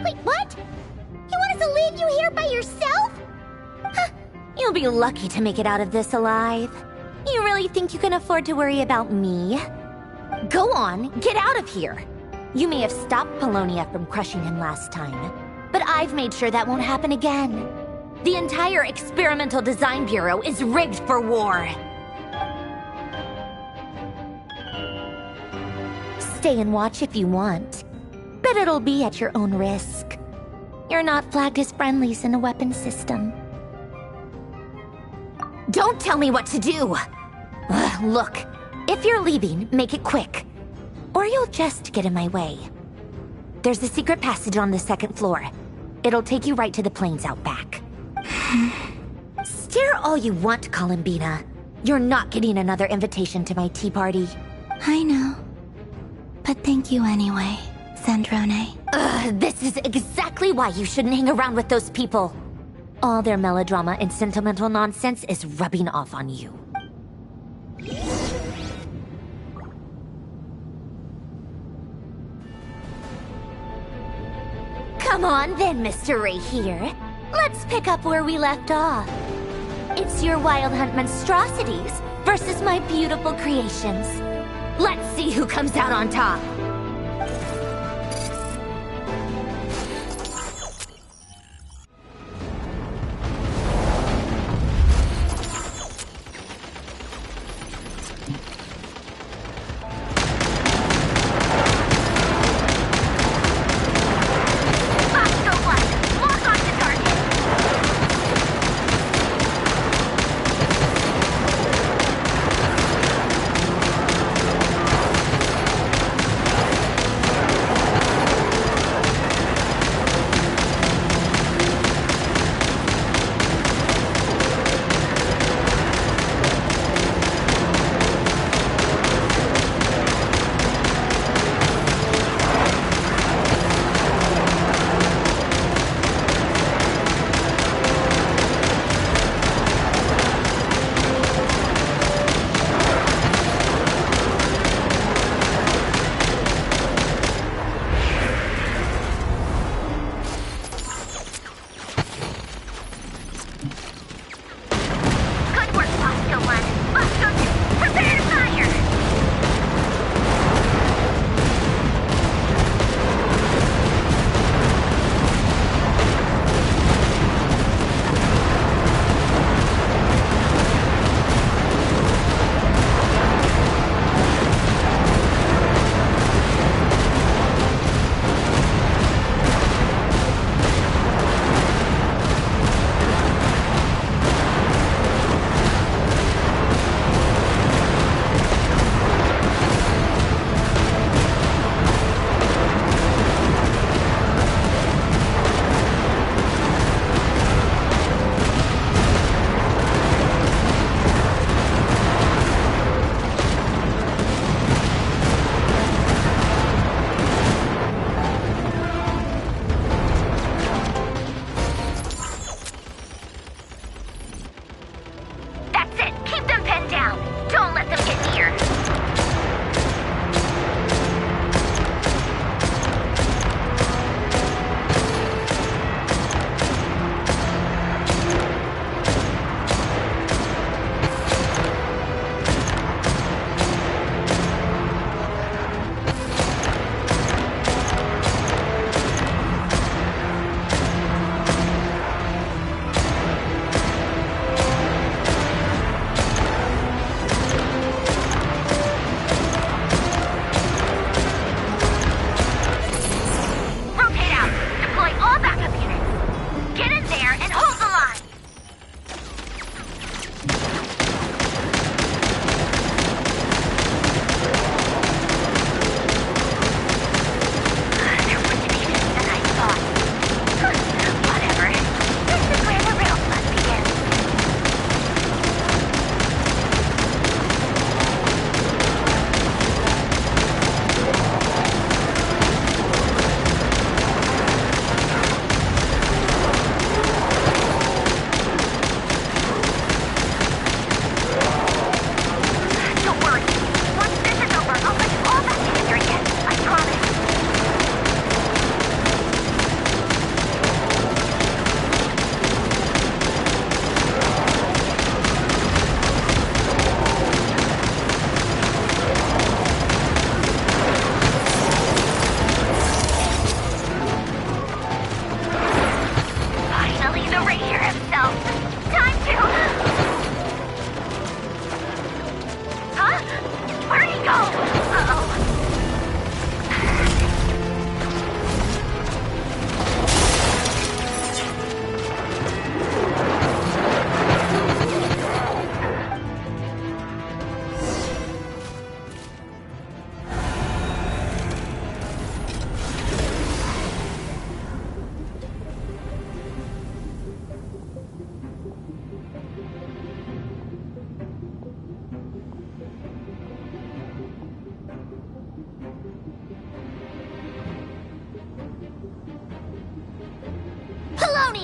Wait, what? You want us to leave you here by yourself? Huh, you'll be lucky to make it out of this alive. You really think you can afford to worry about me? Go on, get out of here. You may have stopped Polonia from crushing him last time, but I've made sure that won't happen again. The entire Experimental Design Bureau is rigged for war. Stay and watch if you want, but it'll be at your own risk. You're not flagged as friendlies in the weapons system. Don't tell me what to do! Look, if you're leaving, make it quick. Or you'll just get in my way. There's a secret passage on the 2nd floor. It'll take you right to the plains out back. Stare all you want, Columbina. You're not getting another invitation to my tea party. I know. But thank you anyway, Sandrone. This is exactly why you shouldn't hang around with those people. All their melodrama and sentimental nonsense is rubbing off on you. Come on then, Mr. Ray here. Let's pick up where we left off. It's your Wild Hunt monstrosities versus my beautiful creations. Let's see who comes out on top.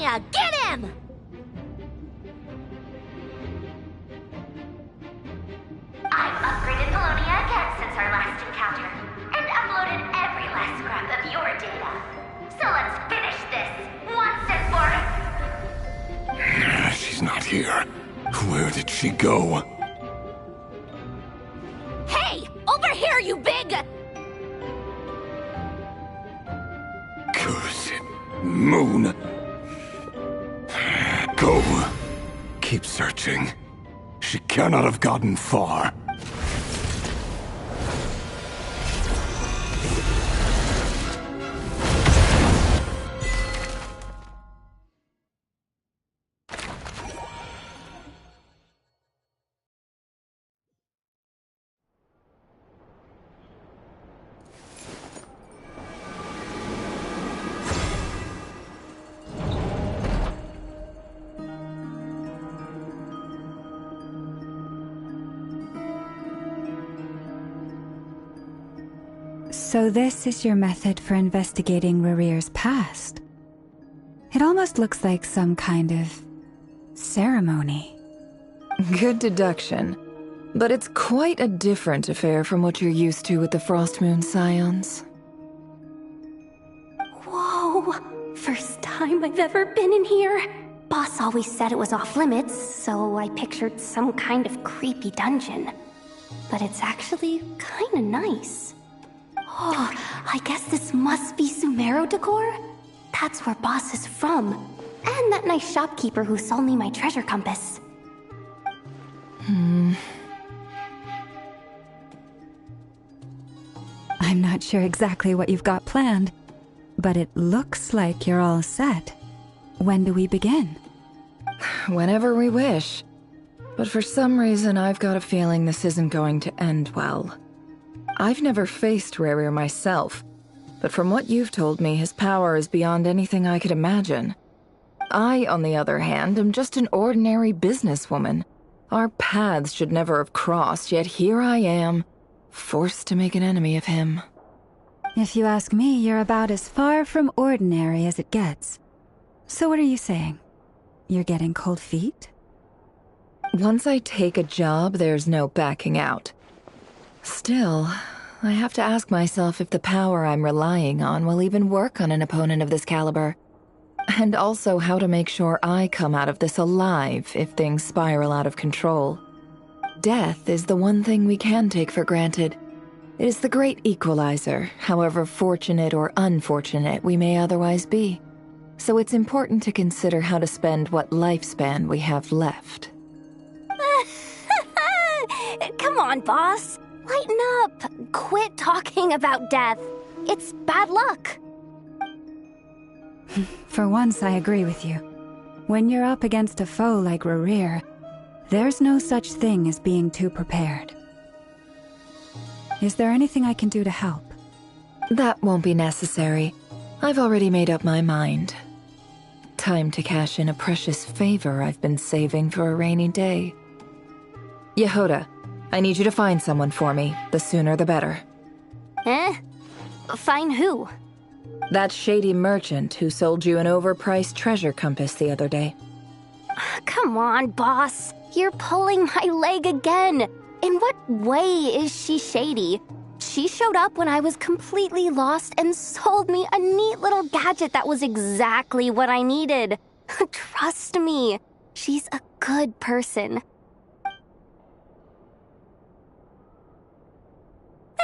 Apollonia! Get him! I've upgraded Apollonia again since our last encounter, and uploaded every last scrap of your data. So let's finish this, once and for... She's not here. Where did she go? Hey! Over here, you big... Cursed moon. Go. Keep searching. She cannot have gotten far. So this is your method for investigating Rarir's past? It almost looks like some kind of ceremony. Good deduction. But it's quite a different affair from what you're used to with the Frostmoon Scions. Whoa! First time I've ever been in here. Boss always said it was off limits, so I pictured some kind of creepy dungeon. But it's actually kinda nice. Oh, I guess this must be Sumero decor? That's where Boss is from. And that nice shopkeeper who sold me my treasure compass. I'm not sure exactly what you've got planned, but it looks like you're all set. When do we begin? Whenever we wish. But for some reason, I've got a feeling this isn't going to end well. I've never faced Rarir myself, but from what you've told me, his power is beyond anything I could imagine. I, on the other hand, am just an ordinary businesswoman. Our paths should never have crossed, yet here I am, forced to make an enemy of him. If you ask me, you're about as far from ordinary as it gets. So what are you saying? You're getting cold feet? Once I take a job, there's no backing out. Still, I have to ask myself if the power I'm relying on will even work on an opponent of this caliber. And also how to make sure I come out of this alive if things spiral out of control. Death is the one thing we can take for granted. It is the great equalizer, however fortunate or unfortunate we may otherwise be. So it's important to consider how to spend what lifespan we have left. Come on, boss. Lighten up. Quit talking about death. It's bad luck. For once, I agree with you. When you're up against a foe like Rarir, there's no such thing as being too prepared. Is there anything I can do to help? That won't be necessary. I've already made up my mind. Time to cash in a precious favor I've been saving for a rainy day. Yehoda, I need you to find someone for me. The sooner the better. Find who? That shady merchant who sold you an overpriced treasure compass the other day. Come on, boss. You're pulling my leg again. In what way is she shady? She showed up when I was completely lost and sold me a neat little gadget that was exactly what I needed. Trust me, she's a good person.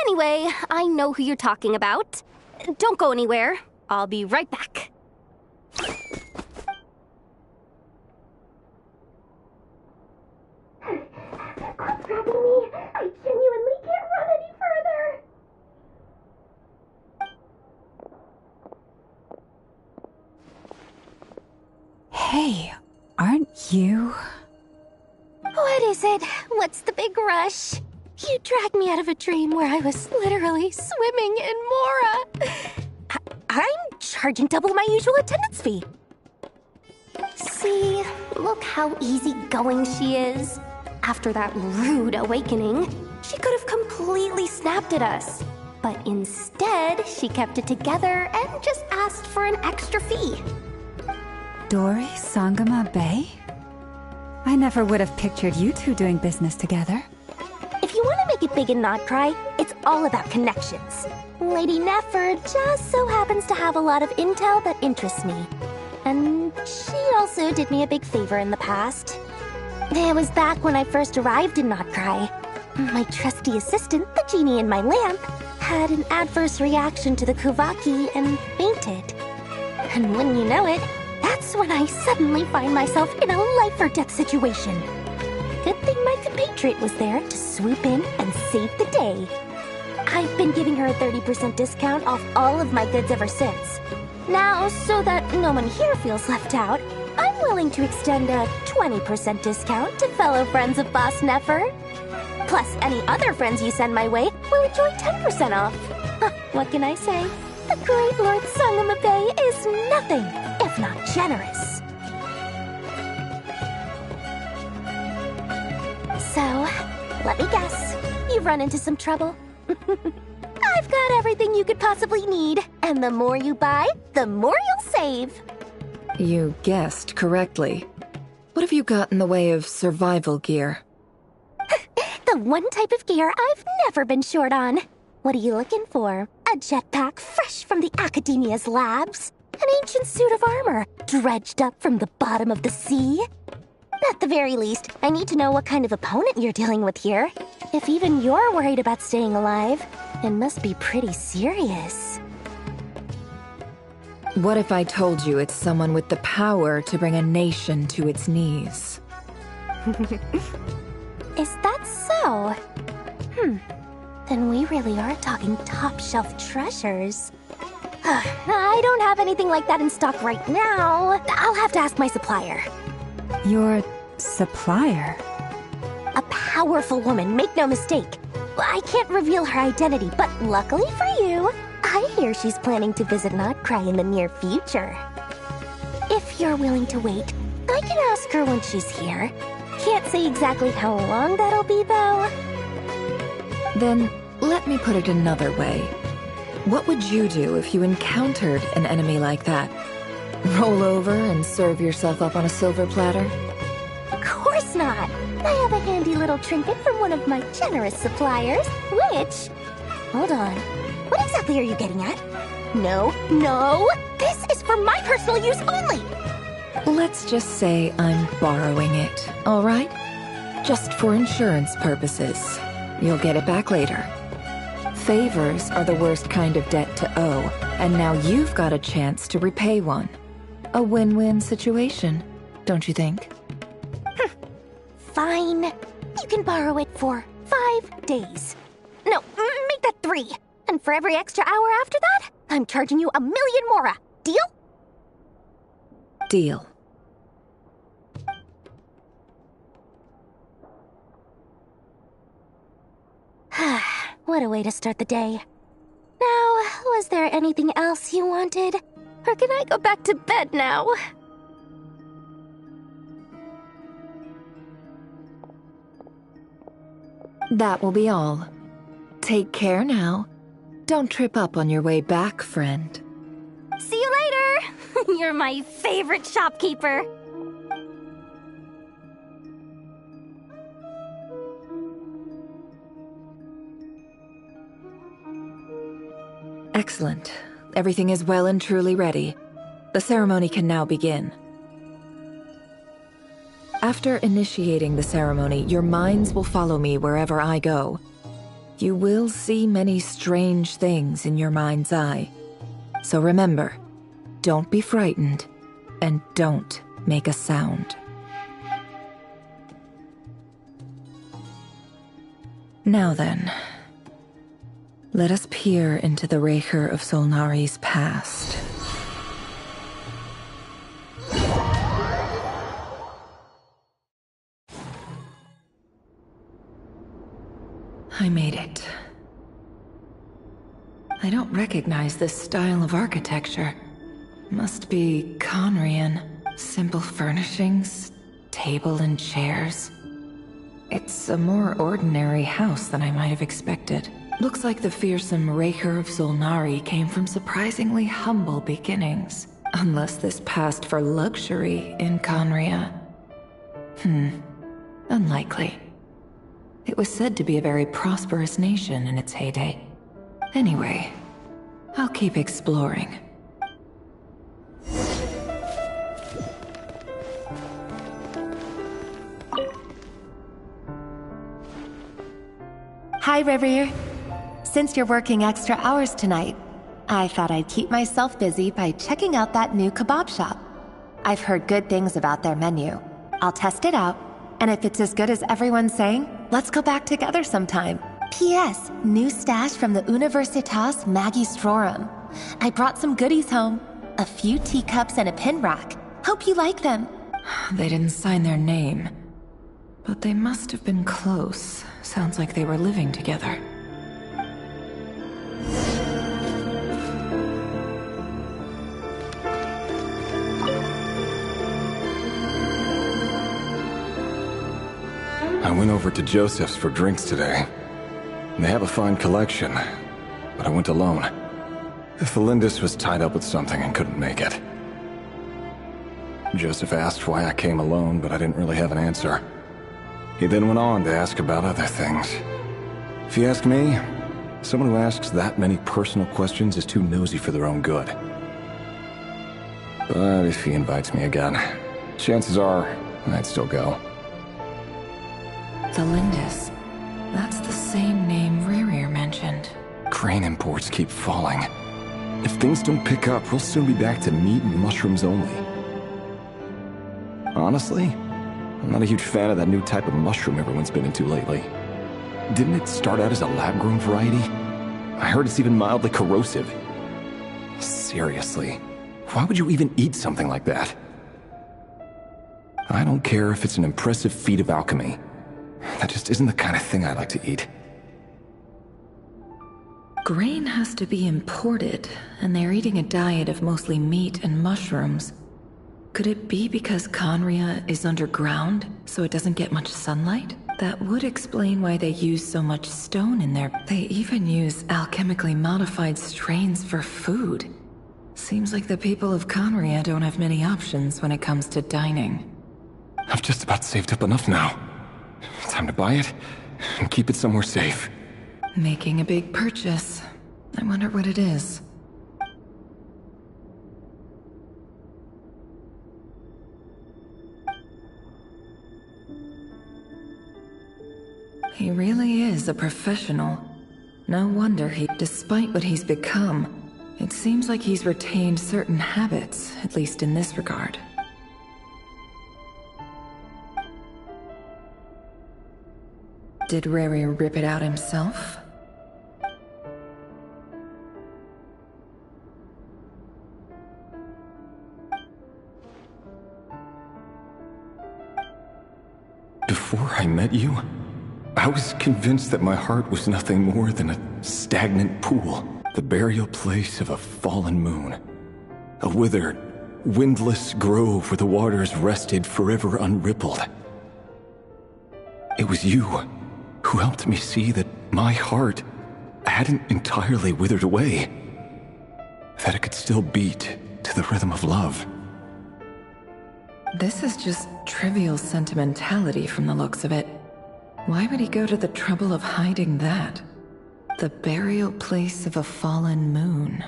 Anyway, I know who you're talking about. Don't go anywhere. I'll be right back. Quit grabbing me. I genuinely can't run any further. Hey, aren't you? What is it? What's the big rush? You dragged me out of a dream where I was literally swimming in Mora. I'm charging double my usual attendance fee. See, look how easygoing she is. After that rude awakening, she could have completely snapped at us. But instead, she kept it together and just asked for an extra fee. Dori Sangama Bay? I never would have pictured you two doing business together. If you want to make it big in Nodcry, it's all about connections. Lady Nefer just so happens to have a lot of intel that interests me. And she also did me a big favor in the past. It was back when I first arrived in Nodcry. My trusty assistant, the genie in my lamp, had an adverse reaction to the Kuvaki and fainted. And wouldn't you know it, that's when I suddenly find myself in a life-or-death situation. Good thing my compatriot was there to swoop in and save the day. I've been giving her a 30% discount off all of my goods ever since. Now, so that no one here feels left out, I'm willing to extend a 20% discount to fellow friends of Boss Nefer. Plus, any other friends you send my way will enjoy 10% off. What can I say? The great Lord Sangama Bay is nothing if not generous. So, let me guess. You've run into some trouble? I've got everything you could possibly need. And the more you buy, the more you'll save. You guessed correctly. What have you got in the way of survival gear? The one type of gear I've never been short on. What are you looking for? A jetpack fresh from the Academia's labs? An ancient suit of armor dredged up from the bottom of the sea? At the very least, I need to know what kind of opponent you're dealing with here. If even you're worried about staying alive, it must be pretty serious. What if I told you it's someone with the power to bring a nation to its knees? Is that so? Then we really are talking top-shelf treasures. I don't have anything like that in stock right now. I'll have to ask my supplier. Your supplier? A powerful woman, make no mistake. I can't reveal her identity, but luckily for you, I hear she's planning to visit Nodcry in the near future. If you're willing to wait, I can ask her when she's here. Can't say exactly how long that'll be, though. Then, let me put it another way. What would you do if you encountered an enemy like that? Roll over and serve yourself up on a silver platter? Of course not! I have a handy little trinket from one of my generous suppliers, which... Hold on. What exactly are you getting at? No! This is for my personal use only! Let's just say I'm borrowing it, all right? Just for insurance purposes. You'll get it back later. Favors are the worst kind of debt to owe, and now you've got a chance to repay one. A win-win situation, don't you think? Fine. You can borrow it for 5 days. No, make that 3. And for every extra hour after that, I'm charging you 1,000,000 mora. Deal? Deal. What a way to start the day. Now, was there anything else you wanted? Or can I go back to bed now? That will be all. Take care now. Don't trip up on your way back, friend. See you later! You're my favorite shopkeeper. Excellent. Everything is well and truly ready. The ceremony can now begin. After initiating the ceremony, your minds will follow me wherever I go. You will see many strange things in your mind's eye. So remember, don't be frightened, and don't make a sound. Now then, let us peer into the Raker of Solnari's past. I made it. I don't recognize this style of architecture. Must be Conrian. Simple furnishings, table and chairs. It's a more ordinary house than I might have expected. Looks like the fearsome Raker of Solnari came from surprisingly humble beginnings. Unless this passed for luxury in Conria. Unlikely. It was said to be a very prosperous nation in its heyday. Anyway, I'll keep exploring. Hi, Rivier. Since you're working extra hours tonight, I thought I'd keep myself busy by checking out that new kebab shop. I've heard good things about their menu. I'll test it out, and if it's as good as everyone's saying, let's go back together sometime. P.S. New stash from the Universitas Magistrorum. I brought some goodies home. A few teacups and a pin rack. Hope you like them. They didn't sign their name. But they must have been close. Sounds like they were living together. I went over to Joseph's for drinks today. They have a fine collection, but I went alone. Felindis was tied up with something and couldn't make it. Joseph asked why I came alone, but I didn't really have an answer. He then went on to ask about other things. If you ask me, someone who asks that many personal questions is too nosy for their own good. But if he invites me again, chances are I'd still go. Felindis. That's the same name Ririer mentioned. Crane imports keep falling. If things don't pick up, we'll soon be back to meat and mushrooms only. Honestly, I'm not a huge fan of that new type of mushroom everyone's been into lately. Didn't it start out as a lab-grown variety? I heard it's even mildly corrosive. Seriously, why would you even eat something like that? I don't care if it's an impressive feat of alchemy. That just isn't the kind of thing I like to eat. Grain has to be imported, and they're eating a diet of mostly meat and mushrooms. Could it be because Conria is underground, so it doesn't get much sunlight? That would explain why they use so much stone in there. They even use alchemically modified strains for food. Seems like the people of Conria don't have many options when it comes to dining. I've just about saved up enough now. Time to buy it and keep it somewhere safe. Making a big purchase. I wonder what it is. He really is a professional. No wonder despite what he's become, it seems like he's retained certain habits, at least in this regard. Did Riri rip it out himself? Before I met you, I was convinced that my heart was nothing more than a stagnant pool, the burial place of a fallen moon. A withered, windless grove where the waters rested forever unrippled. It was you who helped me see that my heart hadn't entirely withered away, that it could still beat to the rhythm of love. This is just trivial sentimentality from the looks of it. Why would he go to the trouble of hiding that? The burial place of a fallen moon.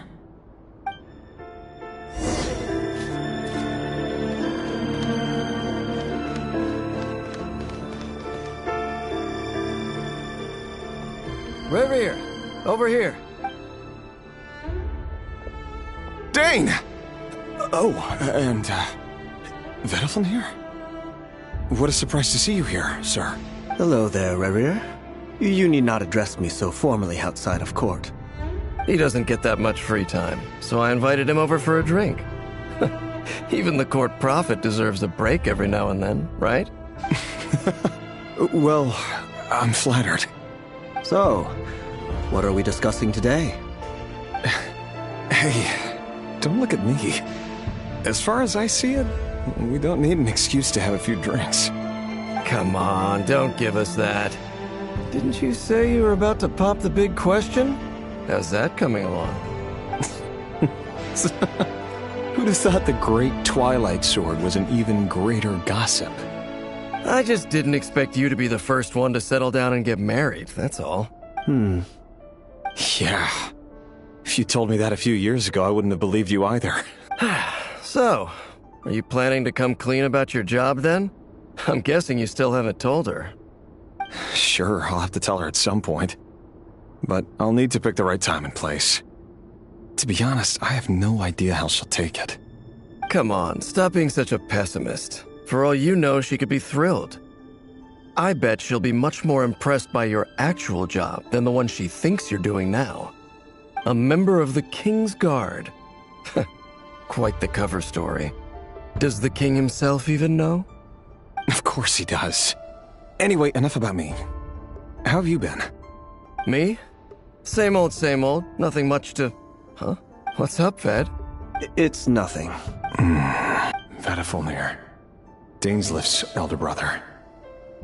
Ririer, over here. Dane! Oh, and, Vedelfin here? What a surprise to see you here, sir. Hello there, Ririer. You need not address me so formally outside of court. He doesn't get that much free time, so I invited him over for a drink. Even the court prophet deserves a break every now and then, right? Well, I'm flattered. So, what are we discussing today? Hey, don't look at me. As far as I see it, we don't need an excuse to have a few drinks. Come on, don't give us that. Didn't you say you were about to pop the big question? How's that coming along? Who'd have thought the Great Twilight Sword was an even greater gossip? I just didn't expect you to be the first one to settle down and get married, that's all. Yeah. If you told me that a few years ago, I wouldn't have believed you either. So, are you planning to come clean about your job then? I'm guessing you still haven't told her. Sure, I'll have to tell her at some point. But I'll need to pick the right time and place. To be honest, I have no idea how she'll take it. Come on, stop being such a pessimist. For all you know, she could be thrilled. I bet she'll be much more impressed by your actual job than the one she thinks you're doing now. A member of the King's Guard. Quite the cover story. Does the king himself even know? Of course he does. Anyway, enough about me. How have you been? Me? Same old, same old. Nothing much to... Huh? What's up, Ved? It's nothing. Vedifulnir, Dainsleif's elder brother.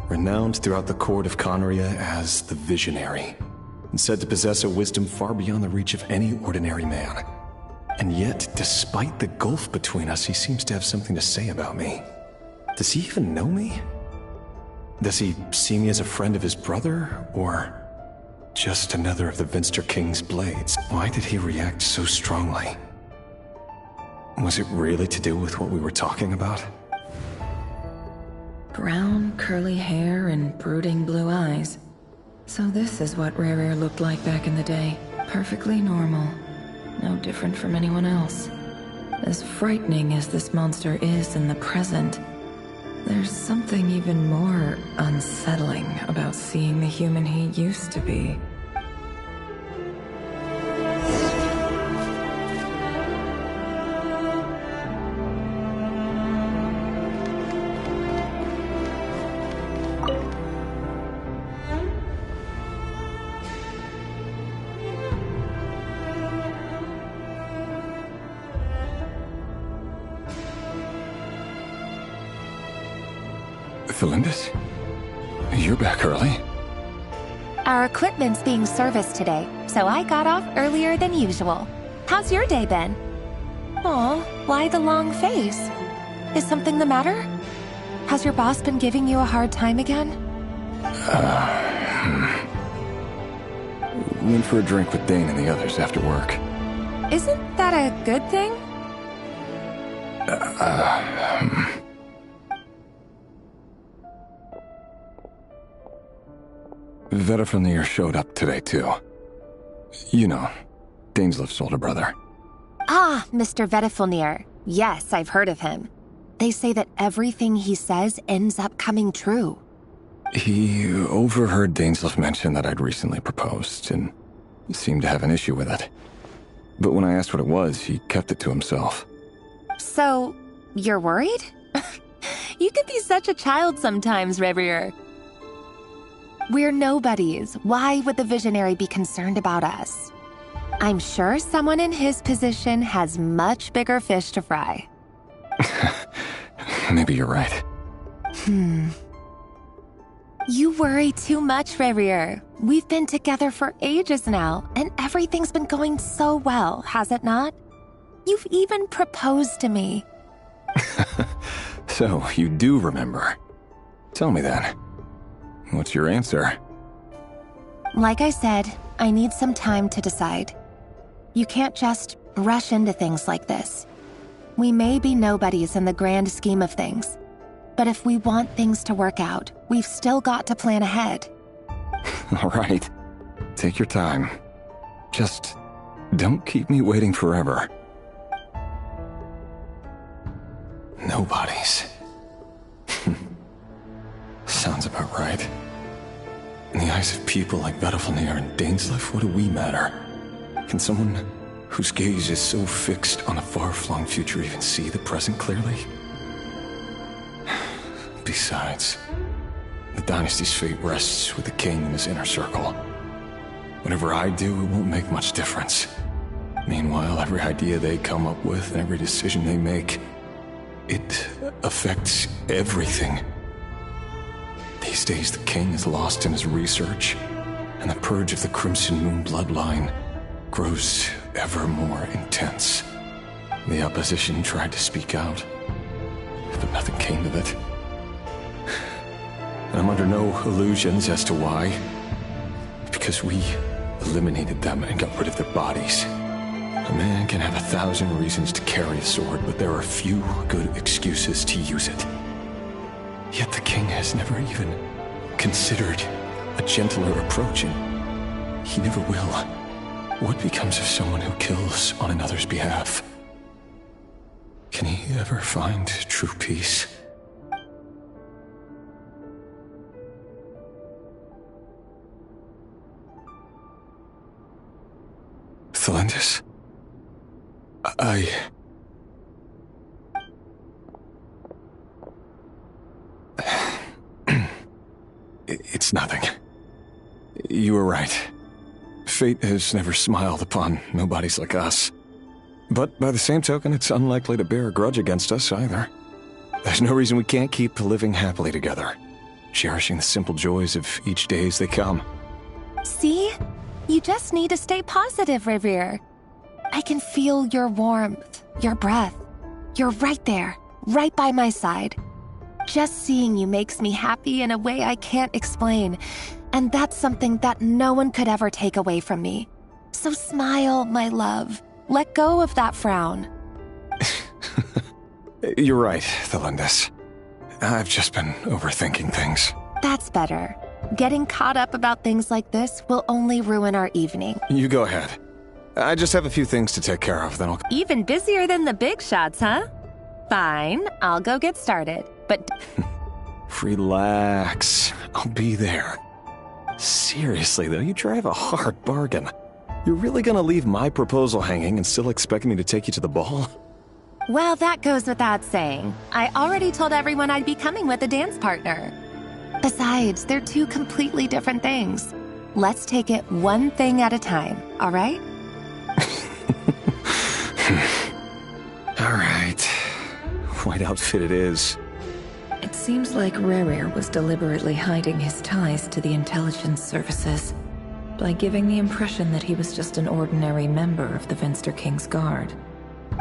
Renowned throughout the court of Conria as the Visionary, and said to possess a wisdom far beyond the reach of any ordinary man. And yet, despite the gulf between us, he seems to have something to say about me. Does he even know me? Does he see me as a friend of his brother, or just another of the Vinster King's blades? Why did he react so strongly? Was it really to do with what we were talking about? Brown, curly hair and brooding blue eyes. So this is what Rerir looked like back in the day. Perfectly normal. No different from anyone else. As frightening as this monster is in the present, there's something even more unsettling about seeing the human he used to be. Felindis? You're back early? Our equipment's being serviced today, so I got off earlier than usual. How's your day been? Aw, why the long face? Is something the matter? Has your boss been giving you a hard time again? Went for a drink with Dane and the others after work. Isn't that a good thing? Vedifulnir showed up today, too. You know, Dainsleif's older brother. Ah, Mr. Vedifulnir. Yes, I've heard of him. They say that everything he says ends up coming true. He overheard Dainsleif mention that I'd recently proposed, and seemed to have an issue with it. But when I asked what it was, he kept it to himself. So, you're worried? You could be such a child sometimes, Rerir. We're nobodies. Why would the Visionary be concerned about us? I'm sure someone in his position has much bigger fish to fry. Maybe you're right. You worry too much, Rerir. We've been together for ages now, and everything's been going so well, has it not? You've even proposed to me. So, you do remember. Tell me then. What's your answer? Like I said, I need some time to decide. You can't just rush into things like this. We may be nobodies in the grand scheme of things, but if we want things to work out, we've still got to plan ahead. All right. Take your time. Just don't keep me waiting forever. Nobodies. Sounds about right. In the eyes of people like Vedifulnir and Dainsleif, what do we matter? Can someone whose gaze is so fixed on a far-flung future even see the present clearly? Besides, the dynasty's fate rests with the king and his inner circle. Whatever I do, it won't make much difference. Meanwhile, every idea they come up with and every decision they make, it affects everything. These days, the king is lost in his research, and the purge of the Crimson Moon bloodline grows ever more intense. The opposition tried to speak out, but nothing came of it. I'm under no illusions as to why. Because we eliminated them and got rid of their bodies. A man can have 1,000 reasons to carry a sword, but there are few good excuses to use it. Yet the king has never even considered a gentler approach, and he never will. What becomes of someone who kills on another's behalf? Can he ever find true peace? Thelindis? It's nothing. You were right. Fate has never smiled upon nobodies like us. But by the same token, it's unlikely to bear a grudge against us either. There's no reason we can't keep living happily together, cherishing the simple joys of each day as they come. See? You just need to stay positive, Revere. I can feel your warmth, your breath. You're right there, right by my side. Just seeing you makes me happy in a way I can't explain, and that's something that no one could ever take away from me. So smile, my love. Let go of that frown. You're right, Thelindis. I've just been overthinking things. That's better. Getting caught up about things like this will only ruin our evening. You go ahead. I just have a few things to take care of, then I'll... Even busier than the big shots, huh? Fine, I'll go get started, but... Relax. I'll be there. Seriously, though, you drive a hard bargain. You're really gonna leave my proposal hanging and still expect me to take you to the ball? Well, that goes without saying. I already told everyone I'd be coming with a dance partner. Besides, they're two completely different things. Let's take it one thing at a time, all right? All right. White outfit it is. It seems like Rerir was deliberately hiding his ties to the intelligence services by giving the impression that he was just an ordinary member of the Vinster King's Guard.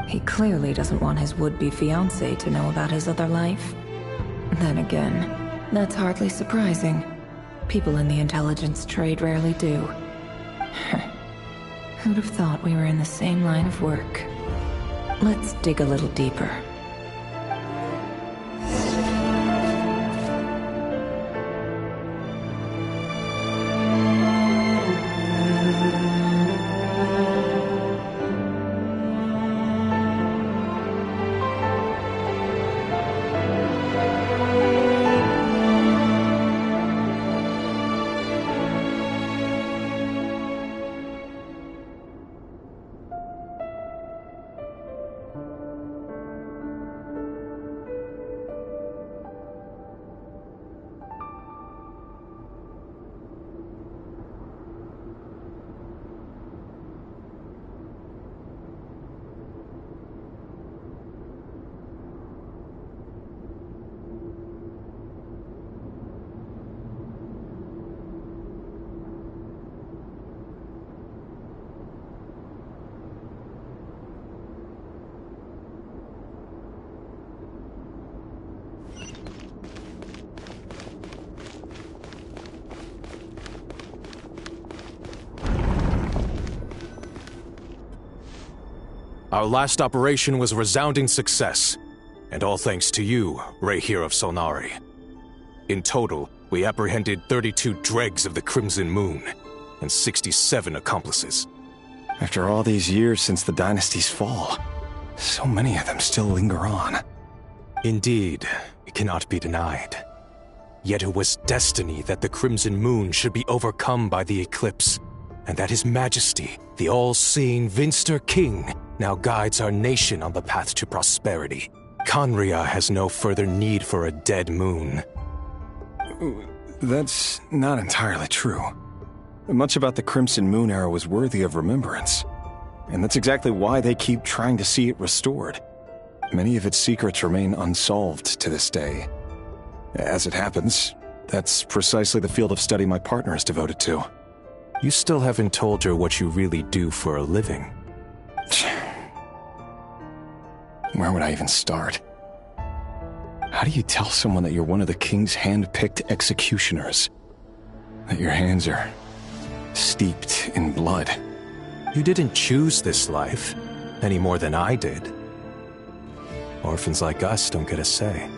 He clearly doesn't want his would-be fiancée to know about his other life. Then again, that's hardly surprising. People in the intelligence trade rarely do. Who'd have thought we were in the same line of work? Let's dig a little deeper. Our last operation was a resounding success, and all thanks to you, Rehir of Solnari. In total, we apprehended 32 dregs of the Crimson Moon, and 67 accomplices. After all these years since the dynasty's fall, so many of them still linger on. Indeed, it cannot be denied. Yet it was destiny that the Crimson Moon should be overcome by the eclipse, and that His Majesty, the all-seeing Vinster King, now guides our nation on the path to prosperity. Conria has no further need for a dead moon. That's not entirely true. Much about the Crimson Moon era was worthy of remembrance, and that's exactly why they keep trying to see it restored. Many of its secrets remain unsolved to this day. As it happens, that's precisely the field of study my partner is devoted to. You still haven't told her what you really do for a living. Where would I even start? How do you tell someone that you're one of the king's hand-picked executioners? That your hands are steeped in blood? You didn't choose this life, any more than I did. Orphans like us don't get a say.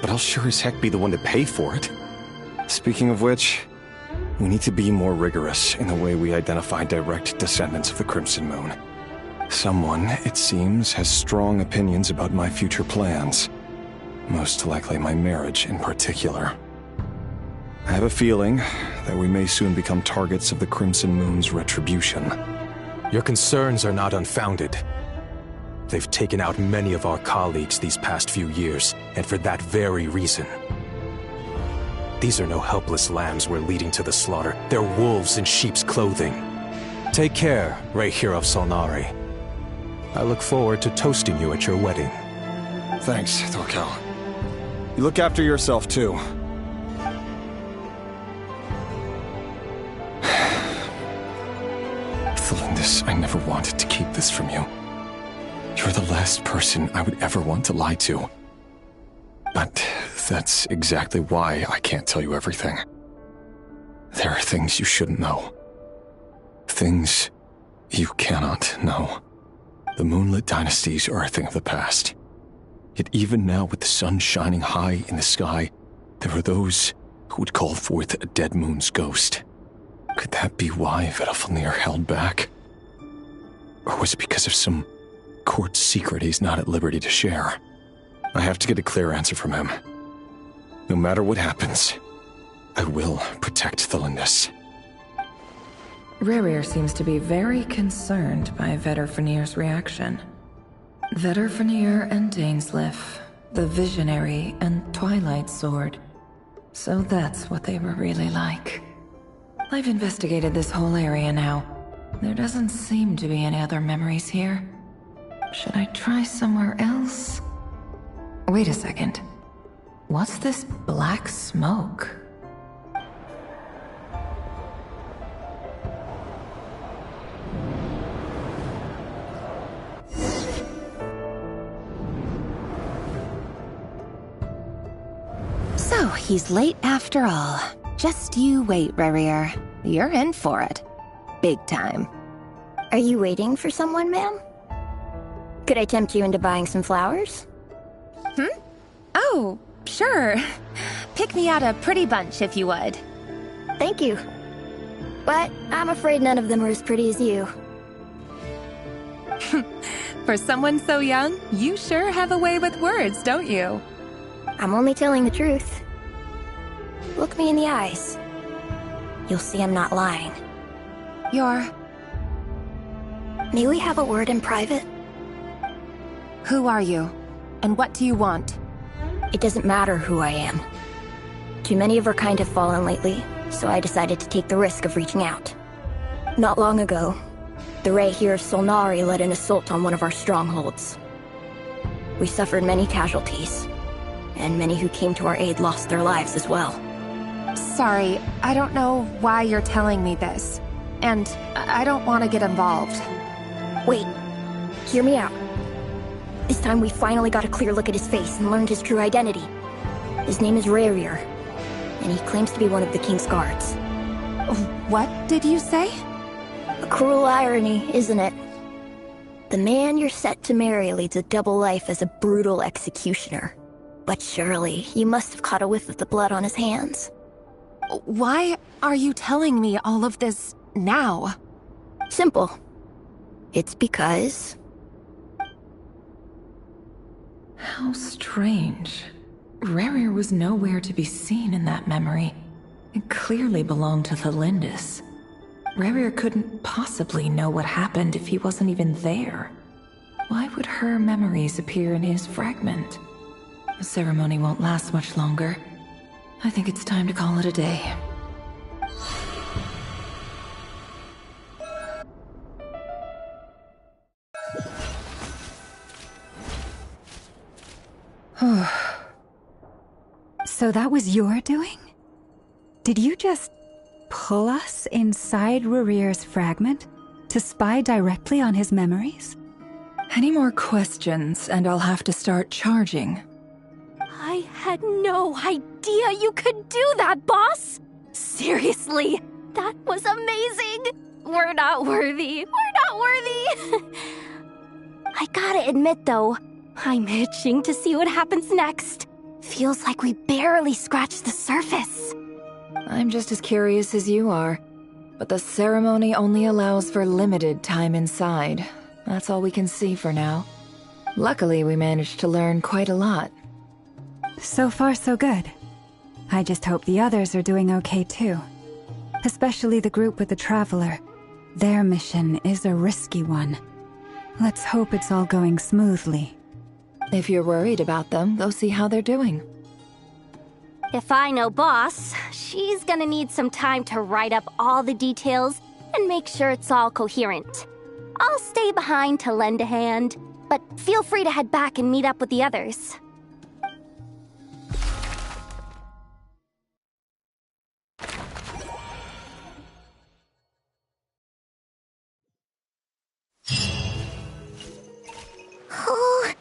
But I'll sure as heck be the one to pay for it. Speaking of which, we need to be more rigorous in the way we identify direct descendants of the Crimson Moon. Someone, it seems, has strong opinions about my future plans. Most likely my marriage in particular. I have a feeling that we may soon become targets of the Crimson Moon's retribution. Your concerns are not unfounded. They've taken out many of our colleagues these past few years, and for that very reason. These are no helpless lambs we're leading to the slaughter. They're wolves in sheep's clothing. Take care, Rayhir of Solnari. I look forward to toasting you at your wedding. Thanks, Torkel. You look after yourself, too. Thelindis, I never wanted to keep this from you. You're the last person I would ever want to lie to. But that's exactly why I can't tell you everything. There are things you shouldn't know. Things you cannot know. The moonlit dynasties are a thing of the past. Yet even now, with the sun shining high in the sky, there are those who would call forth a dead moon's ghost. Could that be why Vedalfnir held back? Or was it because of some court secret he's not at liberty to share? I have to get a clear answer from him. No matter what happens, I will protect Thelindis. Rayhir seems to be very concerned by Vedalfnir's reaction. Vedalfnir and Dainsleif, the Visionary and Twilight Sword. So that's what they were really like. I've investigated this whole area now. There doesn't seem to be any other memories here. Should I try somewhere else? Wait a second. What's this black smoke? So, he's late after all. Just you wait, Rayhir. You're in for it. Big time. Are you waiting for someone, ma'am? Could I tempt you into buying some flowers? Oh, sure. Pick me out a pretty bunch if you would. Thank you. But I'm afraid none of them are as pretty as you. For someone so young, you sure have a way with words, don't you? I'm only telling the truth. Look me in the eyes. You'll see I'm not lying. May we have a word in private? Who are you? And what do you want? It doesn't matter who I am. Too many of our kind have fallen lately, so I decided to take the risk of reaching out. Not long ago, the Rayhir of Solnari led an assault on one of our strongholds. We suffered many casualties, and many who came to our aid lost their lives as well. Sorry, I don't know why you're telling me this. And I don't want to get involved. Wait, hear me out. This time we finally got a clear look at his face and learned his true identity. His name is Rayhir, and he claims to be one of the King's Guards. What did you say? A cruel irony, isn't it? The man you're set to marry leads a double life as a brutal executioner. But surely, you must have caught a whiff of the blood on his hands. Why are you telling me all of this now? Simple. It's because... How strange. Rayhir was nowhere to be seen in that memory. It clearly belonged to Thelindis. Rayhir couldn't possibly know what happened if he wasn't even there. Why would her memories appear in his fragment? The ceremony won't last much longer. I think it's time to call it a day. So that was your doing? Did you just pull us inside Rayhir's fragment to spy directly on his memories? Any more questions, and I'll have to start charging. I had no idea you could do that, boss! Seriously, that was amazing! We're not worthy. We're not worthy! I gotta admit, though, I'm itching to see what happens next. Feels like we barely scratched the surface. I'm just as curious as you are. But the ceremony only allows for limited time inside. That's all we can see for now. Luckily, we managed to learn quite a lot. So far, so good. I just hope the others are doing okay too. Especially the group with the Traveler. Their mission is a risky one. Let's hope it's all going smoothly. If you're worried about them, go see how they're doing. If I know Boss, she's gonna need some time to write up all the details and make sure it's all coherent. I'll stay behind to lend a hand, but feel free to head back and meet up with the others. Oh,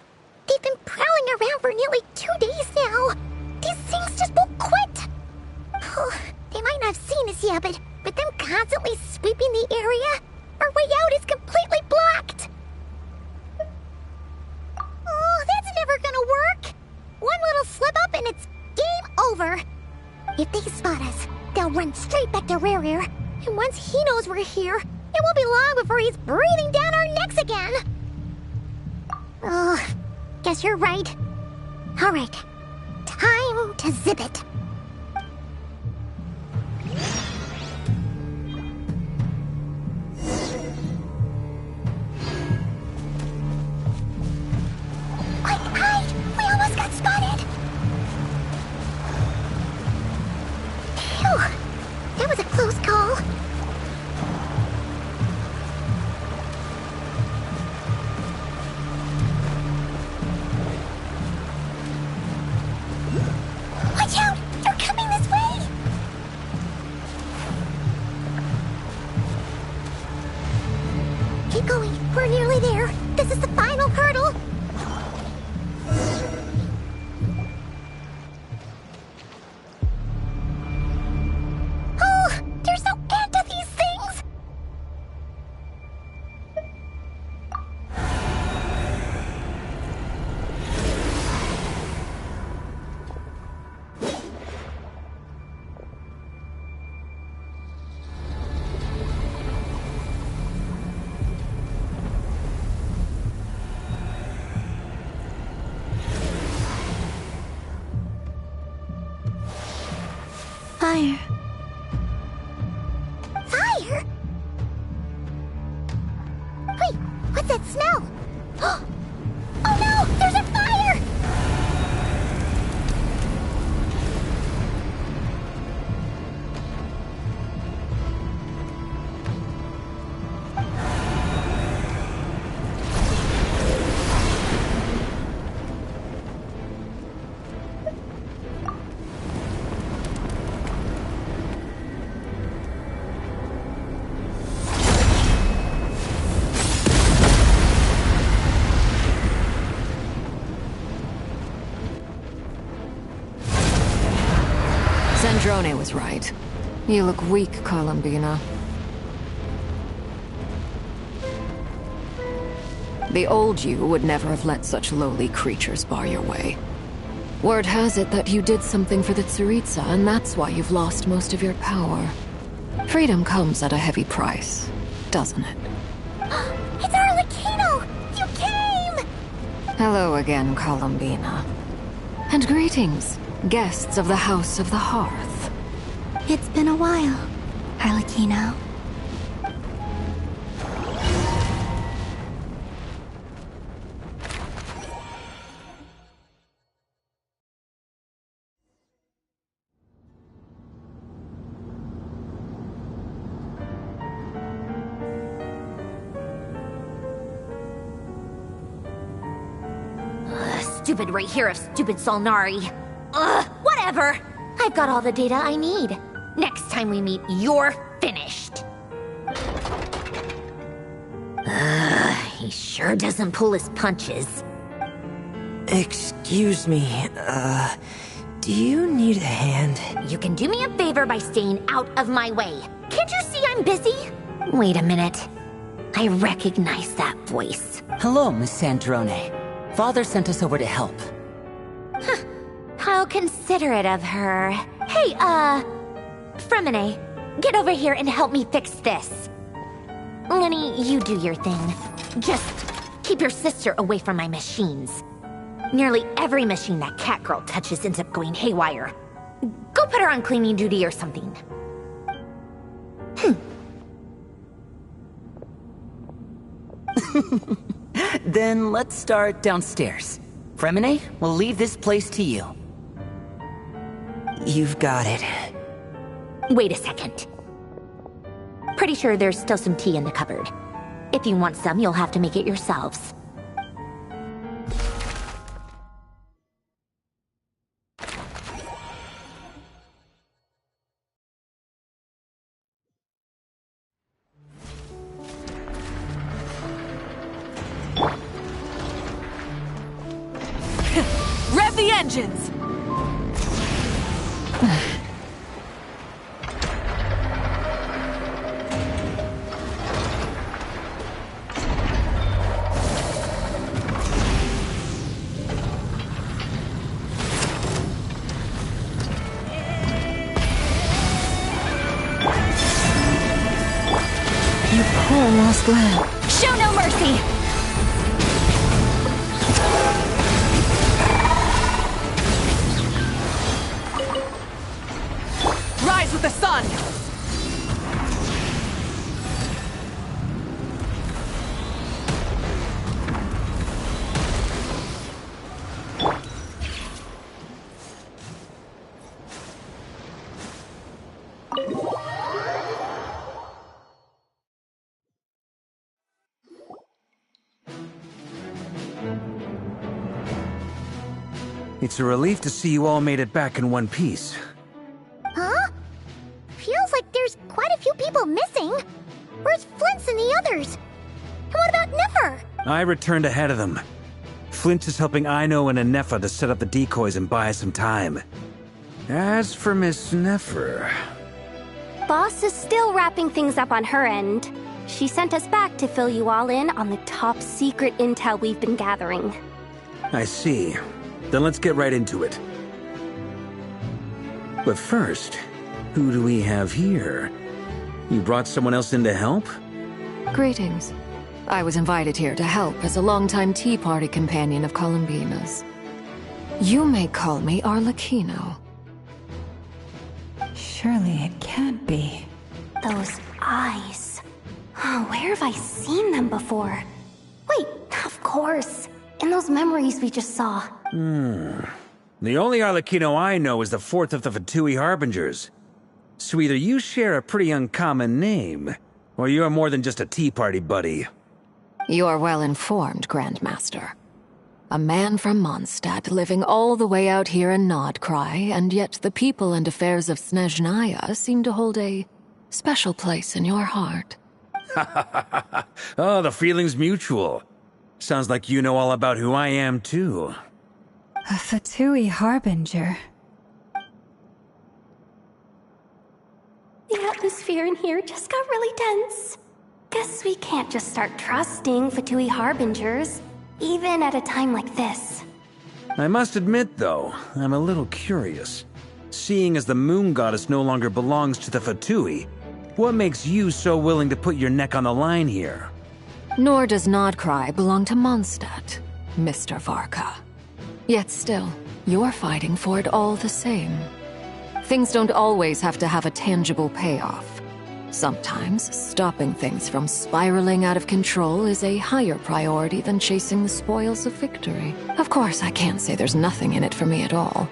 they've been prowling around for nearly 2 days now. These things just won't quit. Oh, they might not have seen us yet, but them constantly sweeping the area, our way out is completely blocked. Oh, that's never gonna work. One little slip up and it's game over. If they spot us, they'll run straight back to Rare. And once he knows we're here, it won't be long before he's breathing down our necks again. Oh, guess you're right. All right, time to zip it. Quick, hide! We almost got spotted! Phew, that was a close call. Watch out! They're coming this way! Keep going. We're nearly there. This is the final hurdle. Oh, there's no end to these things! Fire. Fire? Wait, what's that smell? Oh no, there's a fire! Zandrone was right. You look weak, Columbina. The old you would never have let such lowly creatures bar your way. Word has it that you did something for the Tsaritsa, and that's why you've lost most of your power. Freedom comes at a heavy price, doesn't it? It's Arlecchino! You came! Hello again, Columbina. And greetings, guests of the House of the Hearth. It's been a while, Arlecchino. Stupid right here of stupid Solnari. Ugh, whatever. I've got all the data I need. Next time we meet, you're finished. Ugh, He sure doesn't pull his punches. Excuse me, do you need a hand? You can do me a favor by staying out of my way. Can't you see I'm busy? Wait a minute. I recognize that voice. Hello, Miss Sandrone. Father sent us over to help. How considerate of her. Hey, Fremine, get over here and help me fix this. Lenny, you do your thing. Just keep your sister away from my machines. Nearly every machine that cat girl touches ends up going haywire. Go put her on cleaning duty or something. Then let's start downstairs. Fremine, we'll leave this place to you. You've got it. Wait a second. Pretty sure there's still some tea in the cupboard. If you want some, you'll have to make it yourselves. Rev the engines! You poor lost lamb. Show no mercy! Rise with the sun! It's a relief to see you all made it back in one piece. Huh? Feels like there's quite a few people missing. Where's Flint's and the others? And what about Nefer? I returned ahead of them. Flint is helping Aino and Anefa to set up the decoys and buy us some time. As for Miss Nefer... Boss is still wrapping things up on her end. She sent us back to fill you all in on the top secret intel we've been gathering. I see. Then let's get right into it. But first, who do we have here? You brought someone else in to help? Greetings. I was invited here to help as a longtime Tea Party companion of Columbina's. You may call me Arlecchino. Surely it can't be. Those eyes. Oh, where have I seen them before? Wait, of course. In those memories we just saw. The only Arlecchino I know is the fourth of the Fatui Harbingers. So either you share a pretty uncommon name, or you're more than just a Tea Party buddy. You're well informed, Grandmaster. A man from Mondstadt living all the way out here in Nodcry, and yet the people and affairs of Snezhnaya seem to hold a special place in your heart. Oh, the feeling's mutual. Sounds like you know all about who I am, too. A Fatui Harbinger. The atmosphere in here just got really tense. Guess we can't just start trusting Fatui Harbingers, even at a time like this. I must admit, though, I'm a little curious. Seeing as the Moon Goddess no longer belongs to the Fatui, what makes you so willing to put your neck on the line here? Nor does Nodcry belong to Mondstadt, Mr. Varka. Yet still, you're fighting for it all the same. Things don't always have to have a tangible payoff. Sometimes, stopping things from spiraling out of control is a higher priority than chasing the spoils of victory. Of course, I can't say there's nothing in it for me at all.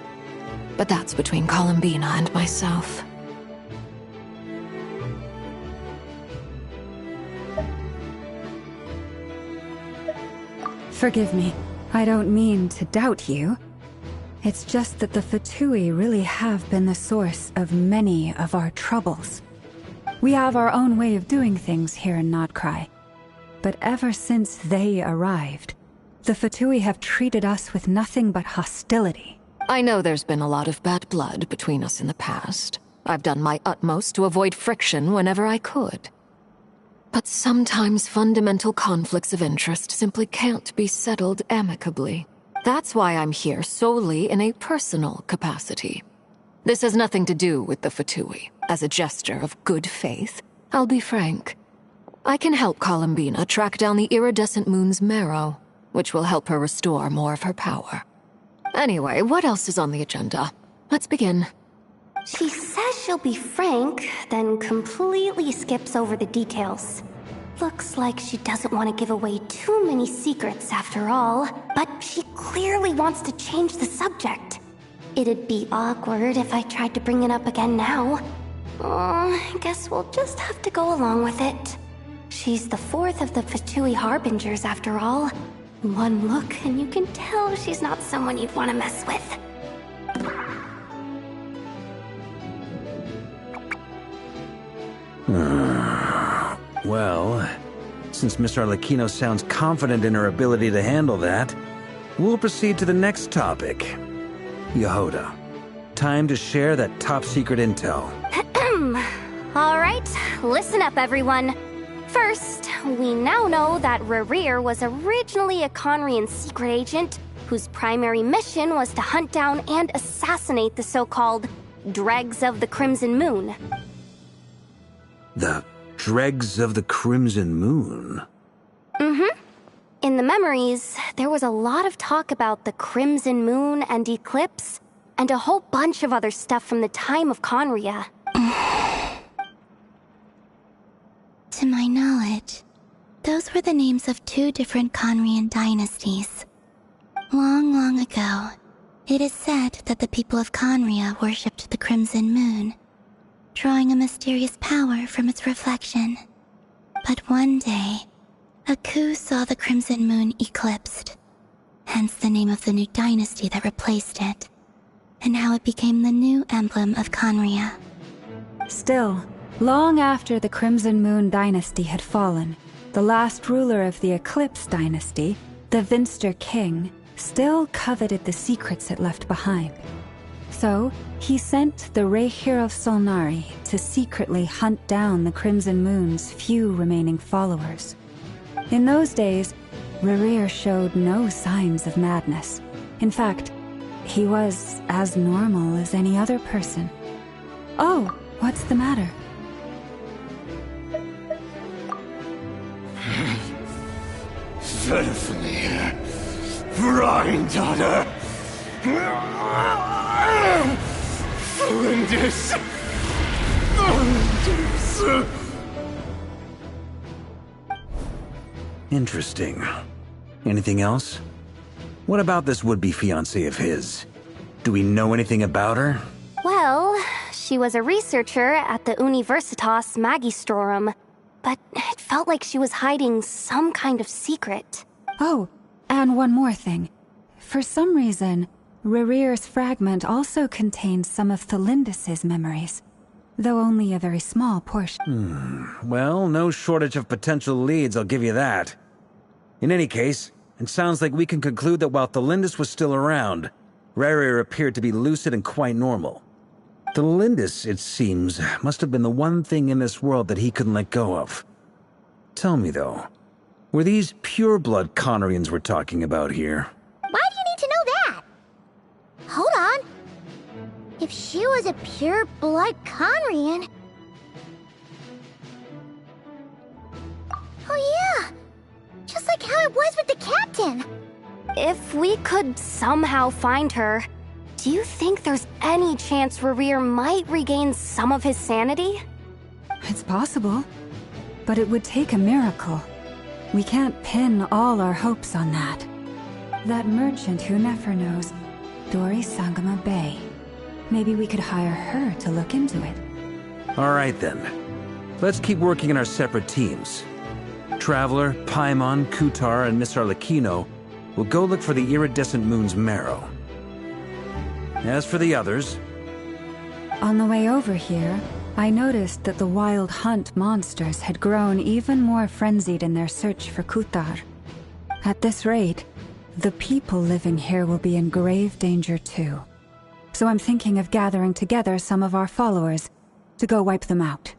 But that's between Columbina and myself. Forgive me. I don't mean to doubt you. It's just that the Fatui really have been the source of many of our troubles. We have our own way of doing things here in Nodcry. But ever since they arrived, the Fatui have treated us with nothing but hostility. I know there's been a lot of bad blood between us in the past. I've done my utmost to avoid friction whenever I could. But sometimes fundamental conflicts of interest simply can't be settled amicably. That's why I'm here solely in a personal capacity. This has nothing to do with the Fatui. As a gesture of good faith, I'll be frank. I can help Columbina track down the iridescent moon's marrow, which will help her restore more of her power. Anyway, what else is on the agenda? Let's begin. She says she'll be frank, then completely skips over the details. Looks like she doesn't want to give away too many secrets after all, but she clearly wants to change the subject. It'd be awkward if I tried to bring it up again now. I guess we'll just have to go along with it. She's the fourth of the Fatui Harbingers after all. One look and you can tell she's not someone you'd want to mess with. Well, since Miss Arlecchino sounds confident in her ability to handle that, we'll proceed to the next topic. Yehoda, time to share that top-secret intel. Alright, listen up everyone. First, we now know that Rerir was originally a Conrian secret agent whose primary mission was to hunt down and assassinate the so-called Dregs of the Crimson Moon. The Dregs of the Crimson Moon? In the memories, there was a lot of talk about the Crimson Moon and Eclipse, and a whole bunch of other stuff from the time of Conria. To my knowledge, those were the names of two different Conrian dynasties. Long, long ago, it is said that the people of Conria worshipped the Crimson Moon, drawing a mysterious power from its reflection. But one day, a coup saw the Crimson Moon eclipsed, hence the name of the new dynasty that replaced it, and how it became the new emblem of Conria. Still, long after the Crimson Moon dynasty had fallen, the last ruler of the Eclipse dynasty, the Vinster King, still coveted the secrets it left behind. So, he sent the Rehir of Solnari to secretly hunt down the Crimson Moon's few remaining followers. In those days, Rerir showed no signs of madness. In fact, he was as normal as any other person. Oh, what's the matter? Felifania, Granddaughter, Flinders. Interesting. Anything else? What about this would-be fiancée of his? Do we know anything about her? Well, she was a researcher at the Universitas Magistrorum, but it felt like she was hiding some kind of secret. Oh, and one more thing. For some reason, Rerir's fragment also contained some of Thelindis' memories, though only a very small portion. Well, no shortage of potential leads, I'll give you that. In any case, it sounds like we can conclude that while Thelindis was still around, Rerir appeared to be lucid and quite normal. Thelindis, it seems, must have been the one thing in this world that he couldn't let go of. Tell me, though, were these pure-blood Conrians we're talking about here? Why do you need to know that? Hold on. If she was a pure-blood Conrian... Oh yeah! Just like how it was with the captain! If we could somehow find her, do you think there's any chance Rerir might regain some of his sanity? It's possible, but it would take a miracle. We can't pin all our hopes on that. That merchant who never knows, Dori Sangama Bay. Maybe we could hire her to look into it. All right, then. Let's keep working in our separate teams. Traveler, Paimon, Kutar, and Miss Arlecchino will go look for the iridescent moon's marrow. As for the others... On the way over here, I noticed that the Wild Hunt monsters had grown even more frenzied in their search for Kutar. At this rate, the people living here will be in grave danger too. So I'm thinking of gathering together some of our followers to go wipe them out.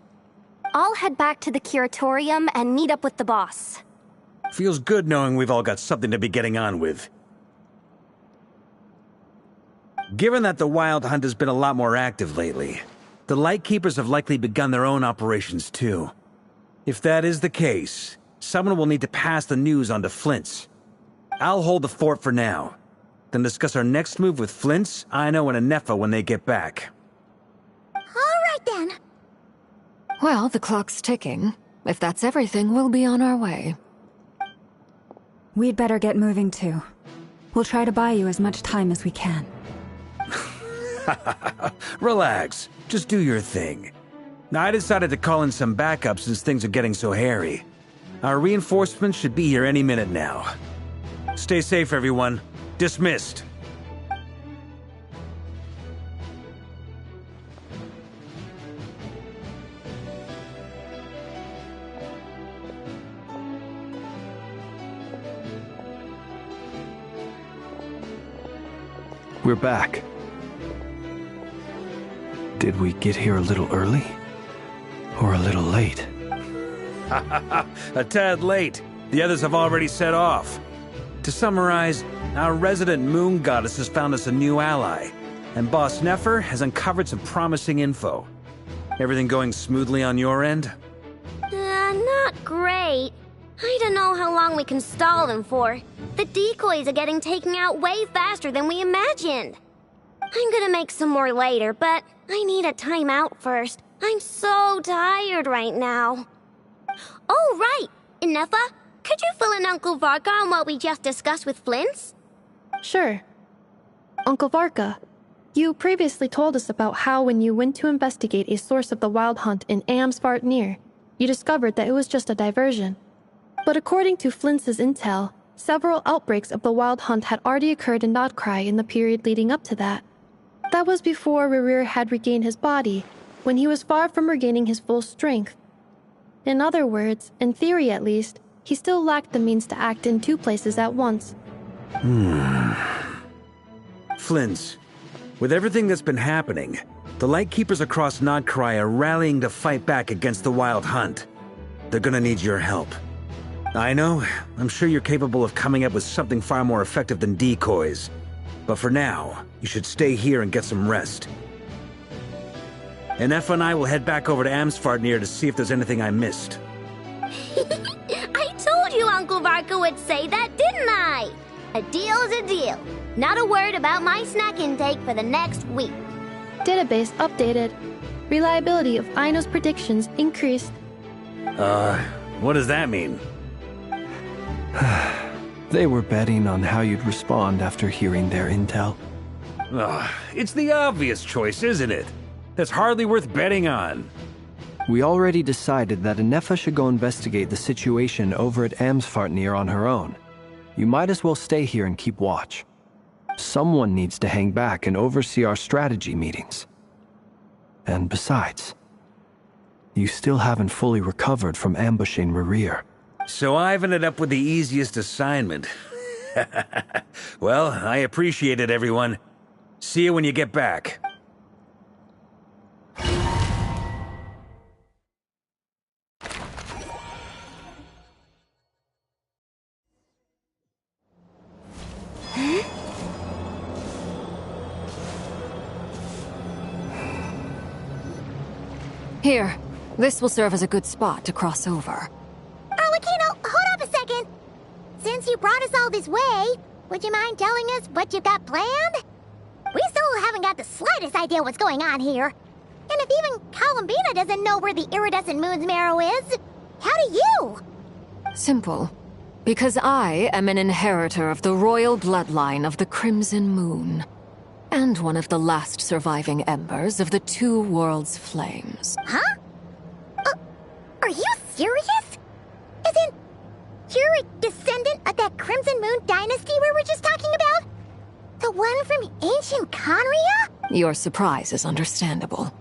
I'll head back to the curatorium and meet up with the boss. Feels good knowing we've all got something to be getting on with. Given that the Wild Hunt has been a lot more active lately, the Lightkeepers have likely begun their own operations too. If that is the case, someone will need to pass the news on to Flint's. I'll hold the fort for now, then discuss our next move with Flint's, Aino, and Anefa when they get back. All right then. Well, the clock's ticking. If that's everything, we'll be on our way. We'd better get moving too. We'll try to buy you as much time as we can. Relax. Just do your thing. Now, I decided to call in some backup since things are getting so hairy. Our reinforcements should be here any minute now. Stay safe, everyone. Dismissed. We're back. Did we get here a little early? Or a little late? A tad late. The others have already set off. To summarize, our resident moon goddess has found us a new ally, and Boss Nefer has uncovered some promising info. Everything going smoothly on your end? Not great. I don't know how long we can stall them for. The decoys are getting taken out way faster than we imagined. I'm gonna make some more later, but I need a timeout first. I'm so tired right now. Oh, right! Inefa, could you fill in Uncle Varka on what we just discussed with Flint's? Sure. Uncle Varka, you previously told us about how when you went to investigate a source of the Wild Hunt in Amsvartnir, you discovered that it was just a diversion. But according to Flint's intel, several outbreaks of the Wild Hunt had already occurred in Nodcry in the period leading up to that. That was before Rerir had regained his body, when he was far from regaining his full strength. In other words, in theory at least, he still lacked the means to act in two places at once. Flint's, with everything that's been happening, the Lightkeepers across Nodcry are rallying to fight back against the Wild Hunt. They're gonna need your help. I know, I'm sure you're capable of coming up with something far more effective than decoys. But for now, you should stay here and get some rest. Anefa and I will head back over to Amsvartnir to see if there's anything I missed. I told you Uncle Varka would say that, didn't I? A deal is a deal. Not a word about my snack intake for the next week. Database updated. Reliability of Aino's predictions increased. What does that mean? They were betting on how you'd respond after hearing their intel. It's the obvious choice, isn't it? That's hardly worth betting on. We already decided that Anefa should go investigate the situation over at Amsvartnir on her own. You might as well stay here and keep watch. Someone needs to hang back and oversee our strategy meetings. And besides, you still haven't fully recovered from ambushing Rerir. So I've ended up with the easiest assignment. Well, I appreciate it, everyone. See you when you get back. Here, this will serve as a good spot to cross over. Arlecchino, hold up a second. Since you brought us all this way, would you mind telling us what you've got planned? We still haven't got the slightest idea what's going on here. And if even Columbina doesn't know where the iridescent moon's marrow is, how do you? Simple. Because I am an inheritor of the royal bloodline of the Crimson Moon. And one of the last surviving embers of the Two Worlds' flames. Huh? Are you serious? Isn't you're a descendant of that Crimson Moon dynasty we were just talking about? The one from ancient Conria? Your surprise is understandable.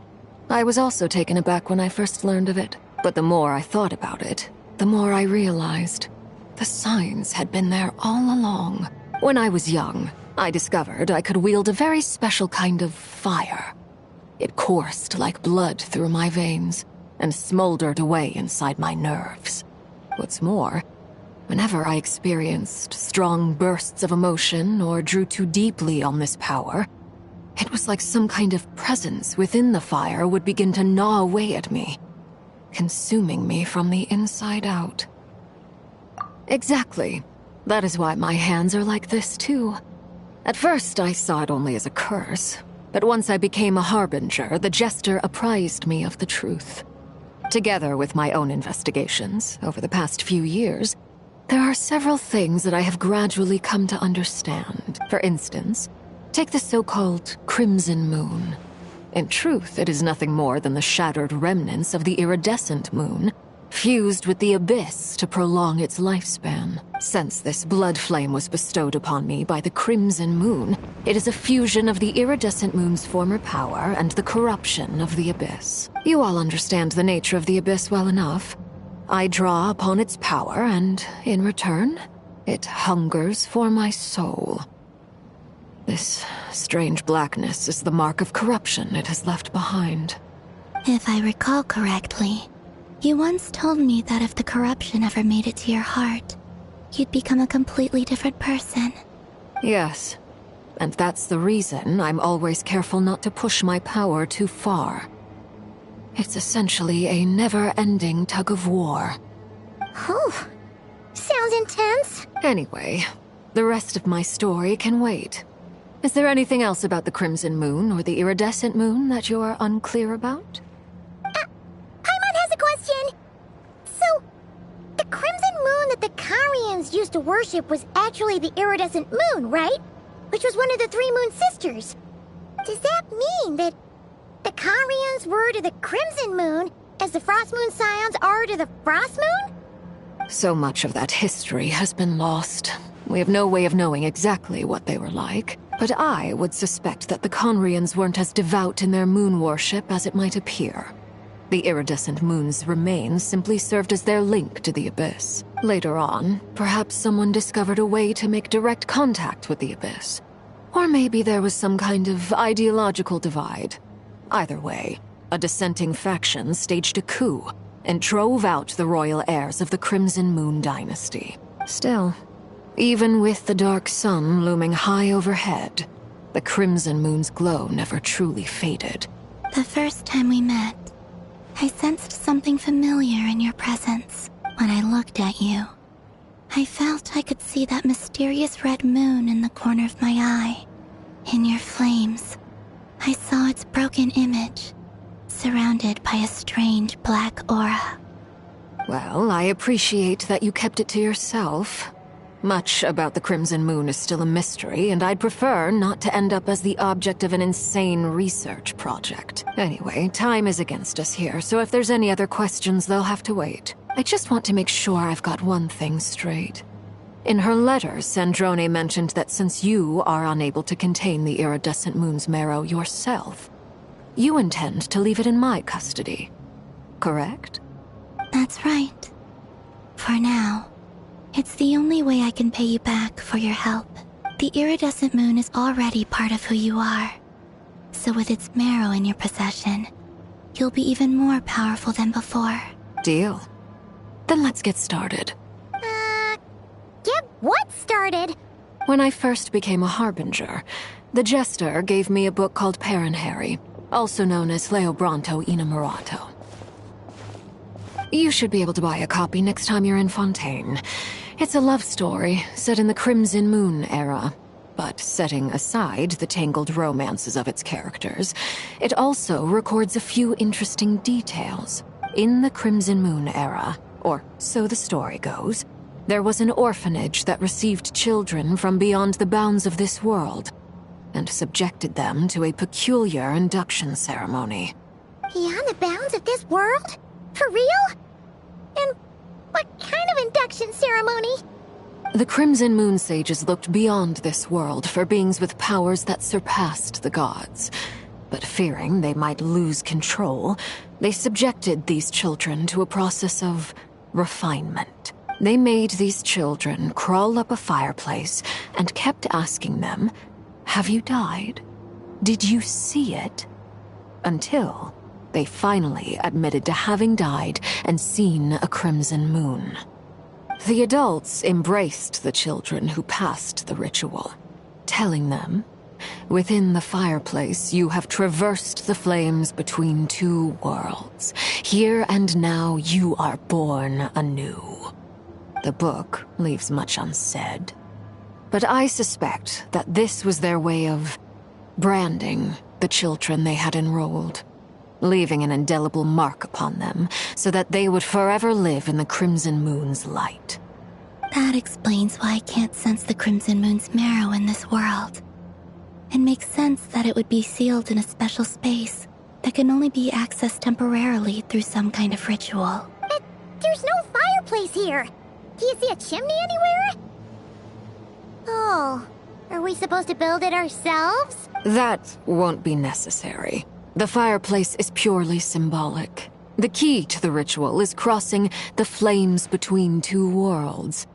I was also taken aback when I first learned of it, but the more I thought about it, the more I realized the signs had been there all along. When I was young, I discovered I could wield a very special kind of fire. It coursed like blood through my veins and smoldered away inside my nerves. What's more, whenever I experienced strong bursts of emotion or drew too deeply on this power, it was like some kind of presence within the fire would begin to gnaw away at me, consuming me from the inside out. Exactly. That is why my hands are like this too. At first, I saw it only as a curse, but once I became a harbinger, the jester apprised me of the truth. Together with my own investigations over the past few years, there are several things that I have gradually come to understand. For instance, take the so-called Crimson Moon. In truth, it is nothing more than the shattered remnants of the iridescent moon, fused with the abyss to prolong its lifespan. Since this blood flame was bestowed upon me by the Crimson Moon, it is a fusion of the iridescent moon's former power and the corruption of the abyss. You all understand the nature of the abyss well enough. I draw upon its power, and in return, it hungers for my soul. This strange blackness is the mark of corruption it has left behind. If I recall correctly, you once told me that if the corruption ever made it to your heart, you'd become a completely different person. Yes, and that's the reason I'm always careful not to push my power too far. It's essentially a never-ending tug of war. Oh, sounds intense. Anyway, the rest of my story can wait. Is there anything else about the Crimson Moon or the Iridescent Moon that you're unclear about? Paimon has a question. So, the Crimson Moon that the Karians used to worship was actually the Iridescent Moon, right? Which was one of the three Moon Sisters. Does that mean that the Karians were to the Crimson Moon as the Frost Moon Scions are to the Frost Moon? So much of that history has been lost. We have no way of knowing exactly what they were like. But I would suspect that the Conrians weren't as devout in their moon worship as it might appear. The iridescent moon's remains simply served as their link to the abyss. Later on, perhaps someone discovered a way to make direct contact with the abyss. Or maybe there was some kind of ideological divide. Either way, a dissenting faction staged a coup and drove out the royal heirs of the Crimson Moon dynasty. Still, even with the dark sun looming high overhead, the Crimson Moon's glow never truly faded. The first time we met, I sensed something familiar in your presence. When I looked at you, I felt I could see that mysterious red moon in the corner of my eye. In your flames, I saw its broken image, surrounded by a strange black aura. Well, I appreciate that you kept it to yourself. Much about the Crimson Moon is still a mystery, and I'd prefer not to end up as the object of an insane research project. Anyway, time is against us here, so if there's any other questions, they'll have to wait. I just want to make sure I've got one thing straight. In her letter, Sandrone mentioned that since you are unable to contain the iridescent moon's marrow yourself, you intend to leave it in my custody. Correct? That's right. For now. It's the only way I can pay you back for your help. The iridescent moon is already part of who you are. So with its marrow in your possession, you'll be even more powerful than before. Deal. Then let's get started. Get what started? When I first became a harbinger, the jester gave me a book called Paranhari, also known as Leobranto Innamorato. You should be able to buy a copy next time you're in Fontaine. It's a love story set in the Crimson Moon era, but setting aside the tangled romances of its characters, it also records a few interesting details. In the Crimson Moon era, or so the story goes, there was an orphanage that received children from beyond the bounds of this world, and subjected them to a peculiar induction ceremony. Beyond the bounds of this world? For real? And what kind of induction ceremony? The Crimson Moon sages looked beyond this world for beings with powers that surpassed the gods. But fearing they might lose control, they subjected these children to a process of refinement. They made these children crawl up a fireplace and kept asking them, "Have you died? Did you see it?" Until they finally admitted to having died and seen a crimson moon. The adults embraced the children who passed the ritual, telling them, "Within the fireplace, you have traversed the flames between two worlds. Here and now, you are born anew." The book leaves much unsaid, but I suspect that this was their way of branding the children they had enrolled, leaving an indelible mark upon them so that they would forever live in the Crimson Moon's light. That explains why I can't sense the Crimson Moon's marrow in this world. It makes sense that it would be sealed in a special space that can only be accessed temporarily through some kind of ritual. But there's no fireplace here. Do you see a chimney anywhere? Oh, are we supposed to build it ourselves? That won't be necessary. The fireplace is purely symbolic. The key to the ritual is crossing the flames between two worlds.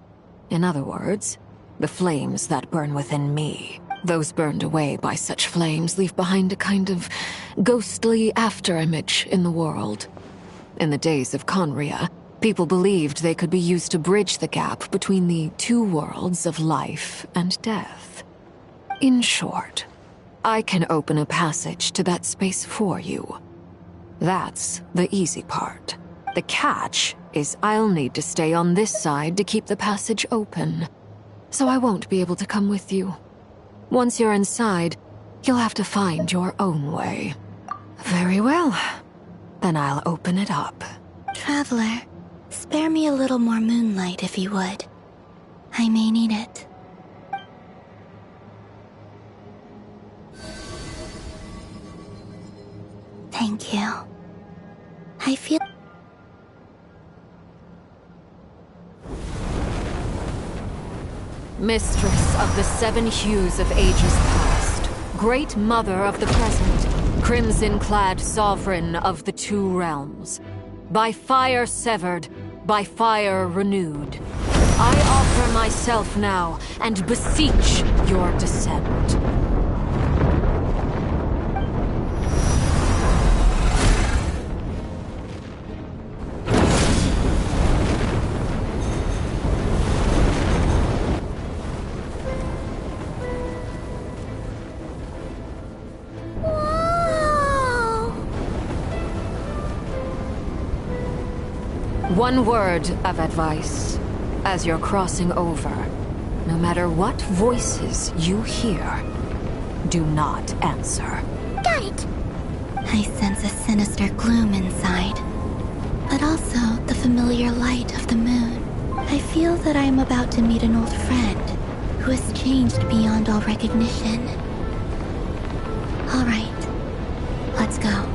In other words, the flames that burn within me. Those burned away by such flames leave behind a kind of ghostly afterimage in the world. In the days of Conria, people believed they could be used to bridge the gap between the two worlds of life and death. In short, I can open a passage to that space for you. That's the easy part. The catch is I'll need to stay on this side to keep the passage open, so I won't be able to come with you. Once you're inside, you'll have to find your own way. Very well. Then I'll open it up. Traveler, spare me a little more moonlight if you would. I may need it. Thank you. I feel... Mistress of the seven hues of ages past, great mother of the present, crimson-clad sovereign of the two realms, by fire severed, by fire renewed, I offer myself now and beseech your descent. One word of advice. As you're crossing over, no matter what voices you hear, do not answer. Got it! I sense a sinister gloom inside, but also the familiar light of the moon. I feel that I am about to meet an old friend who has changed beyond all recognition. All right, let's go.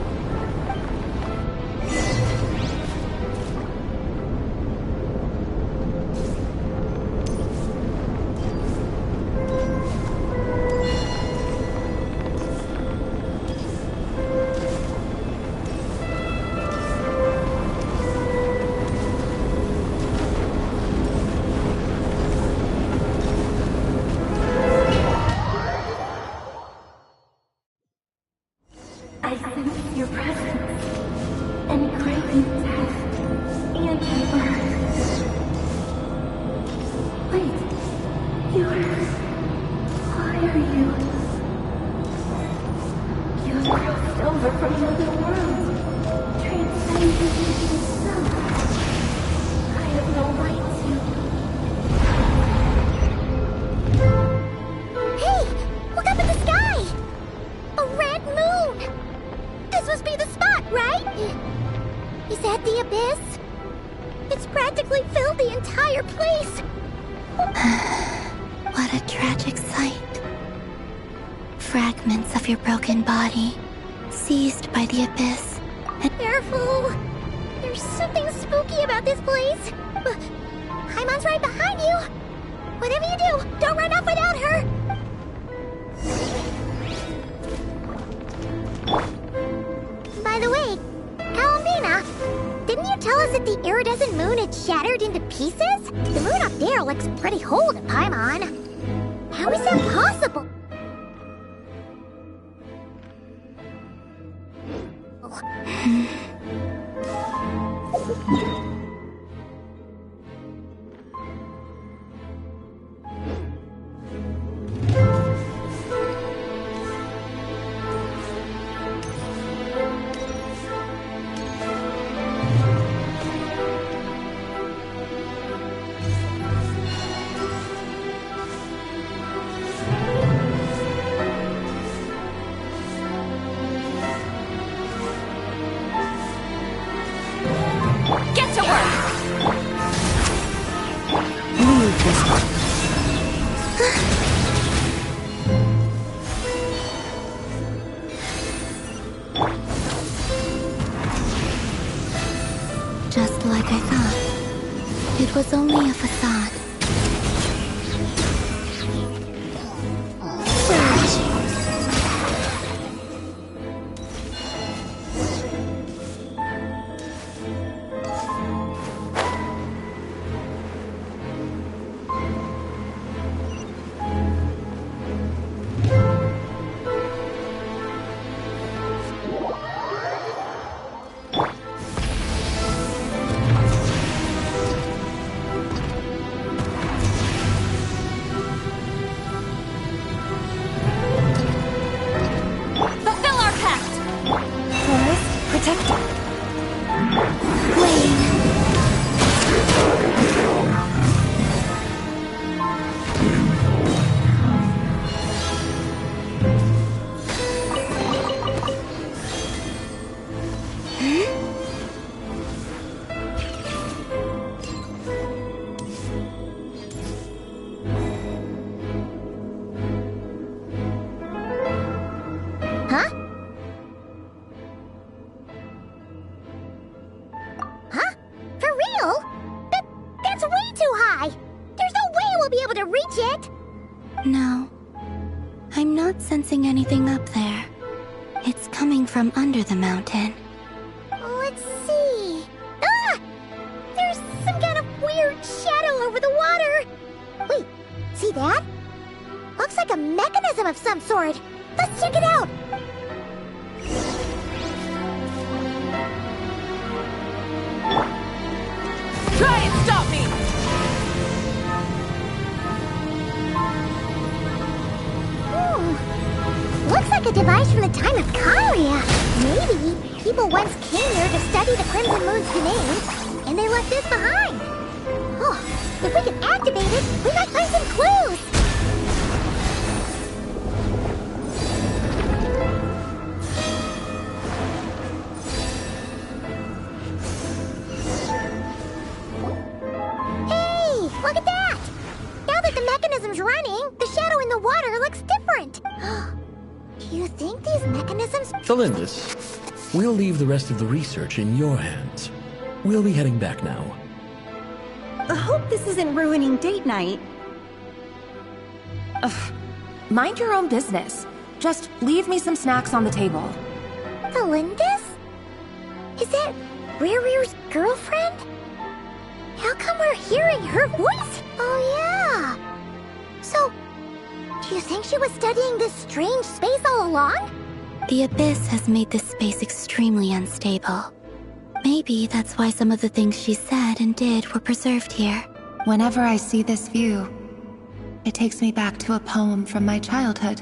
What a tragic sight. Fragments of your broken body, seized by the abyss. Careful! There's something spooky about this place. Paimon's right behind you. Whatever you do, don't run off without her. tell us that the iridescent moon had shattered into pieces? The moon up there looks pretty whole to Paimon. How is that possible? Get to work! Leave this one. Just like I thought. It was only a facade. No. I'm not sensing anything up there. It's coming from under the mountain. Let's see. Ah! There's some kind of weird shadow over the water. Wait, see that? Looks like a mechanism of some sort. Let's check it out. Try and stop me! Looks like a device from the time of Karia. Maybe people once came here to study the Crimson Moon's domain, and they left this behind. Oh, if we can activate it, we might find some clues. Hey, look at that! Now that the mechanism's running, the shadow in the water looks different. Do you think these mechanisms... Felindis, we'll leave the rest of the research in your hands. We'll be heading back now. I hope this isn't ruining date night. Ugh. Mind your own business. Just leave me some snacks on the table. Felindis? Is that Rere's girlfriend? How come we're hearing her voice? Oh, yeah. So, do you think she was studying this strange space all along? The Abyss has made this space extremely unstable. Maybe that's why some of the things she said and did were preserved here. Whenever I see this view, it takes me back to a poem from my childhood.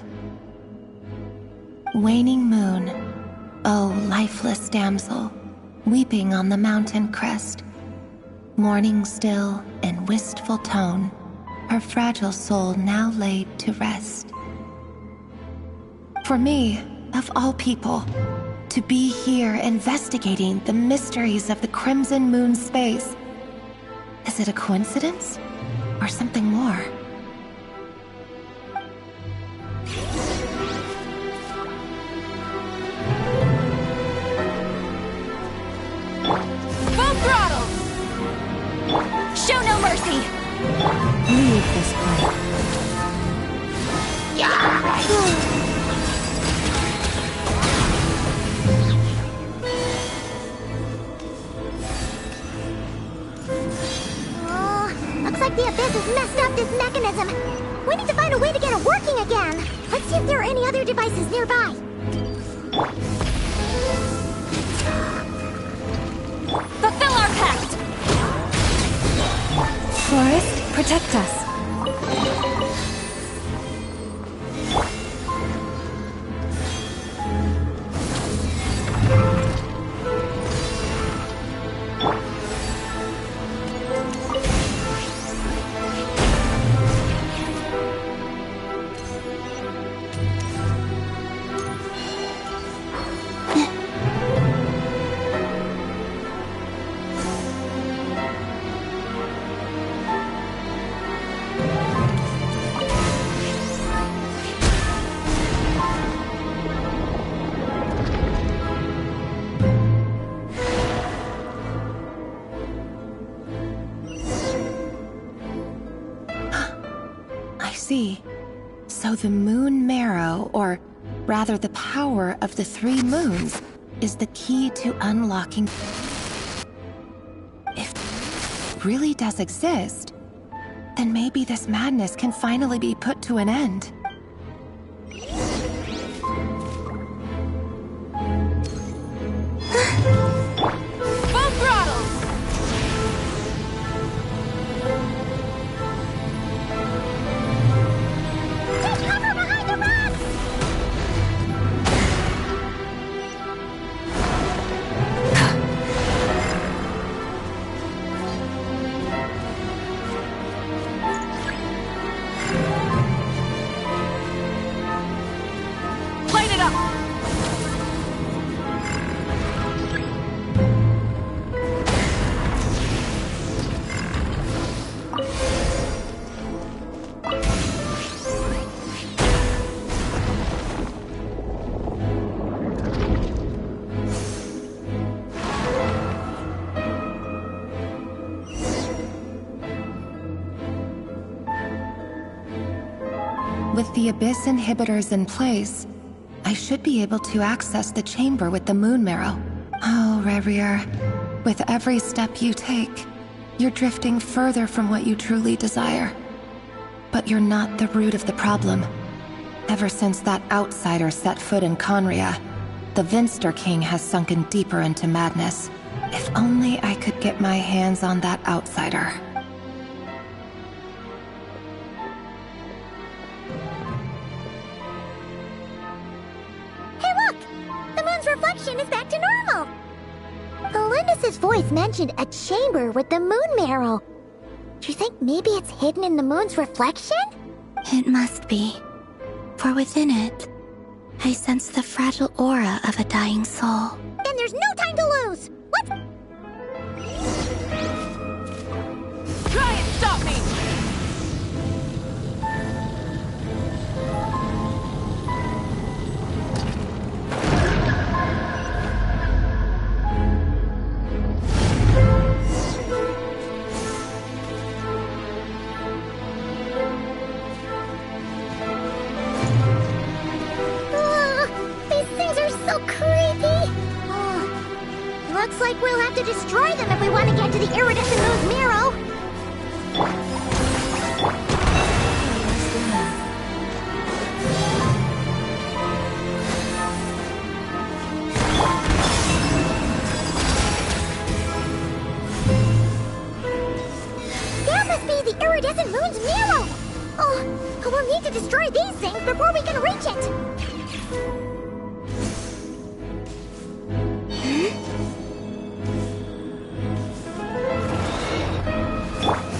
Waning moon, oh lifeless damsel, weeping on the mountain crest, mourning still in wistful tone, her fragile soul now laid to rest. For me, of all people, to be here investigating the mysteries of the Crimson Moon space, is it a coincidence or something more? Full throttle! Show no mercy! Leave this place. like the Abyss has messed up this mechanism. We need to find a way to get it working again. Let's see if there are any other devices nearby. Fulfill our pact! Forest, protect us. See. So the moon marrow, or rather the power of the 3 moons, is the key to unlocking... If it really does exist, then maybe this madness can finally be put to an end. Full throttle! With the Abyss inhibitors in place, I should be able to access the chamber with the moon marrow. Oh, Rerir, with every step you take, you're drifting further from what you truly desire. But you're not the root of the problem. Ever since that outsider set foot in Conria, the Vinster King has sunken deeper into madness. If only I could get my hands on that outsider. Reflection is back to normal. Elendis' voice mentioned a chamber with the moon marrow. Do you think maybe it's hidden in the moon's reflection? It must be. For within it, I sense the fragile aura of a dying soul. Then there's no time to lose! Let's... Try and stop me! Looks like we'll have to destroy them if we want to get to the iridescent moon's marrow. That must be the iridescent moon's marrow. Oh, we'll need to destroy these things before we can reach it.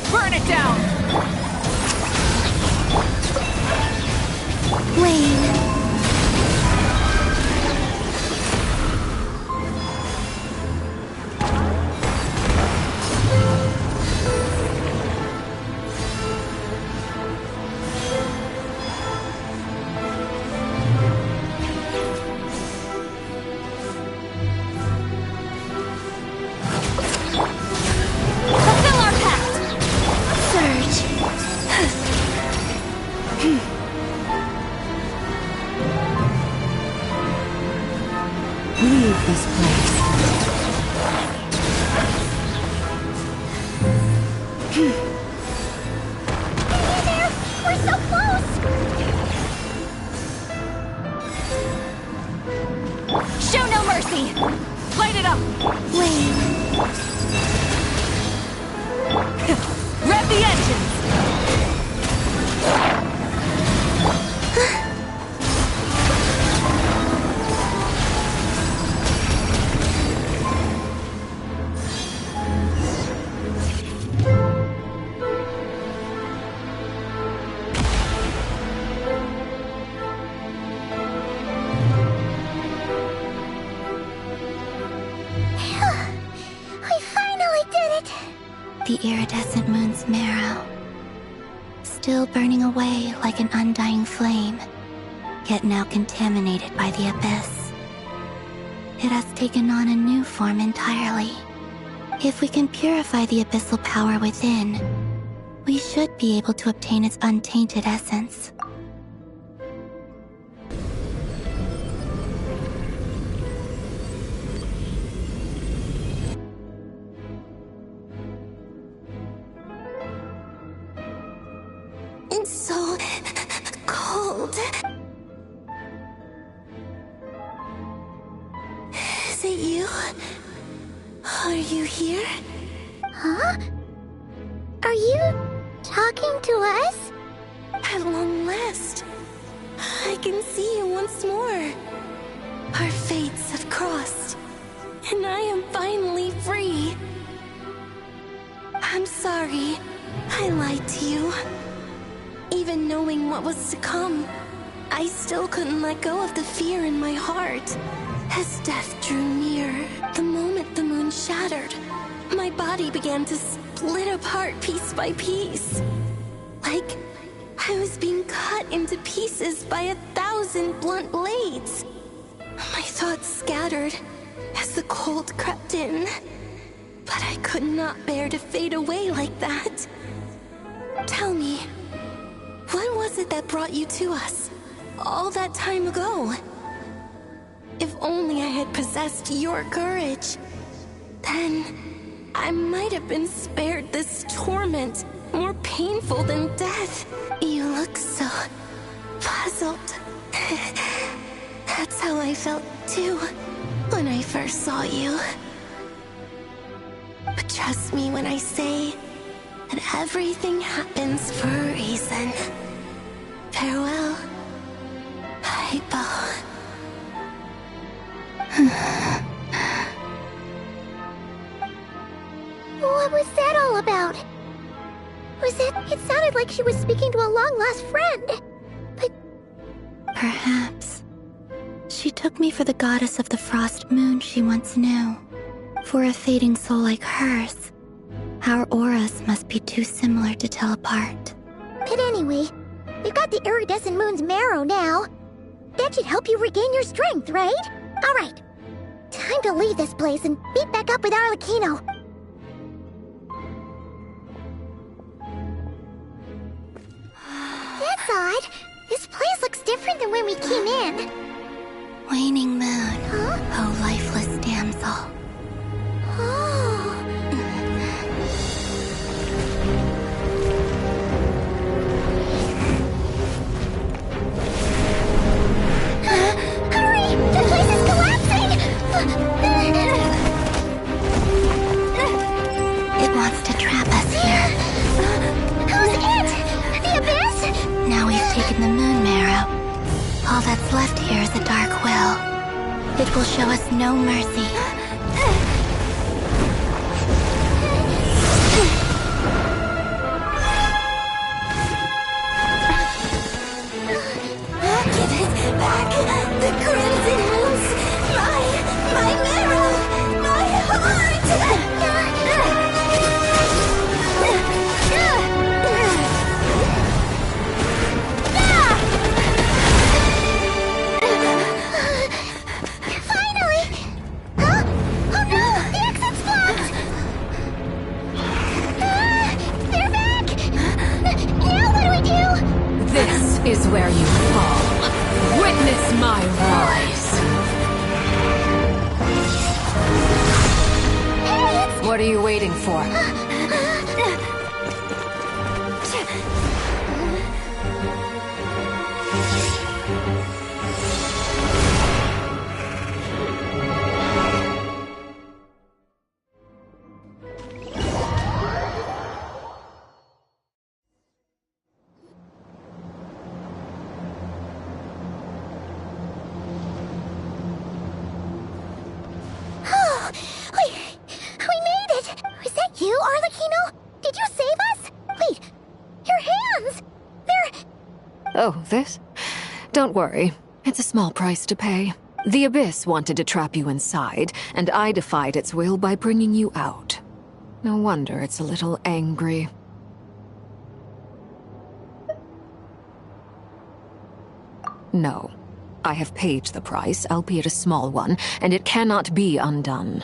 Burn it down! Wayne. Rev the engines! We finally did it! The iridescent moon's marrow, still burning away like an undying flame, yet now contaminated by the abyss. It has taken on a new form entirely. If we can purify the abyssal power within, we should be able to obtain its untainted essence. It's so cold. Is it you? Are you here? Huh? Are you talking to us? At long last, I can see you once more. Our fates have crossed, and I am finally free. I'm sorry, I lied to you. Even knowing what was to come, I still couldn't let go of the fear in my heart. As death drew near, the moment the moon shattered, my body began to split apart piece by piece. Like I was being cut into pieces by 1,000 blunt blades. My thoughts scattered as the cold crept in, but I could not bear to fade away like that. Tell me, what was it that brought you to us all that time ago? If only I had possessed your courage, then I might have been spared this torment, more painful than death. You look so puzzled. That's how I felt too when I first saw you. But trust me when I say that everything happens for a reason. Farewell, Hypo. What was that all about? It sounded like she was speaking to a long-lost friend. But perhaps she took me for the goddess of the frost moon she once knew. For a fading soul like hers, our auras must be too similar to tell apart. But anyway, we've got the iridescent moon's marrow now. That should help you regain your strength, right? Alright, time to leave this place and meet back up with Arlecchino. That's odd. This place looks different than when we came in. Waning moon, oh lifeless damsel. Hurry! The place is collapsing! It wants to trap us here. Who's it? The abyss? Now we've taken the moon marrow. All that's left here is a dark will. It will show us no mercy. Give it back! The crimson moons! My marrow! My heart! Finally! Huh? Oh no! The exit's blocked! They're back! Now what do we do? This is where you fall. Witness my rise. Hey, what are you waiting for? Oh, this? Don't worry. It's a small price to pay. The Abyss wanted to trap you inside, and I defied its will by bringing you out. No wonder it's a little angry. No. I have paid the price, albeit a small one, and it cannot be undone.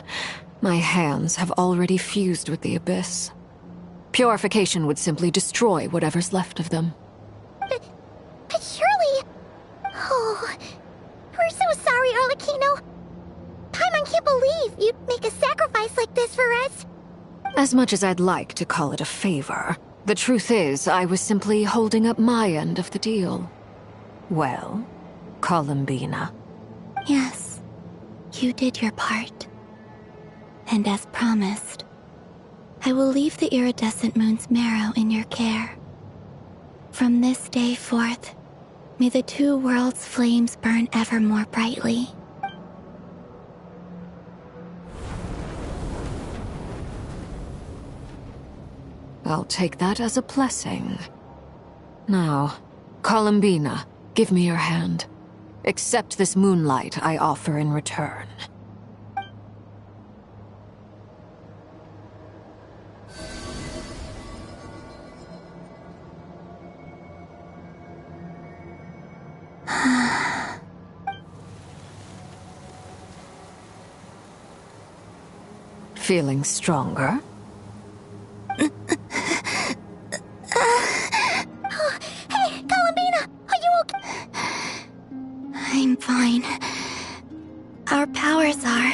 My hands have already fused with the Abyss. Purification would simply destroy whatever's left of them. But surely... Oh... We're so sorry, Arlecchino. Paimon can't believe you'd make a sacrifice like this for us. As much as I'd like to call it a favor, the truth is I was simply holding up my end of the deal. Well, Columbina. Yes, you did your part. And as promised, I will leave the iridescent moon's marrow in your care. From this day forth, may the two worlds' flames burn ever more brightly. I'll take that as a blessing. Now, Columbina, give me your hand. Accept this moonlight I offer in return. Feeling stronger? Hey, Columbina! Are you okay? I'm fine. Our powers are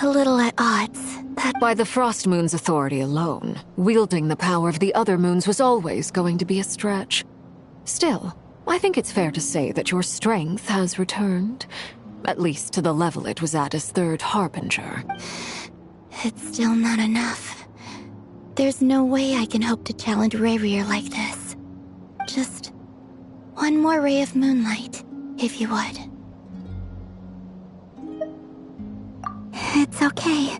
a little at odds. By the Frost Moon's authority alone, wielding the power of the other moons was always going to be a stretch. Still, I think it's fair to say that your strength has returned. At least to the level it was at as Third Harbinger. It's still not enough. There's no way I can hope to challenge Rayrir like this. Just one more ray of moonlight, if you would. It's okay.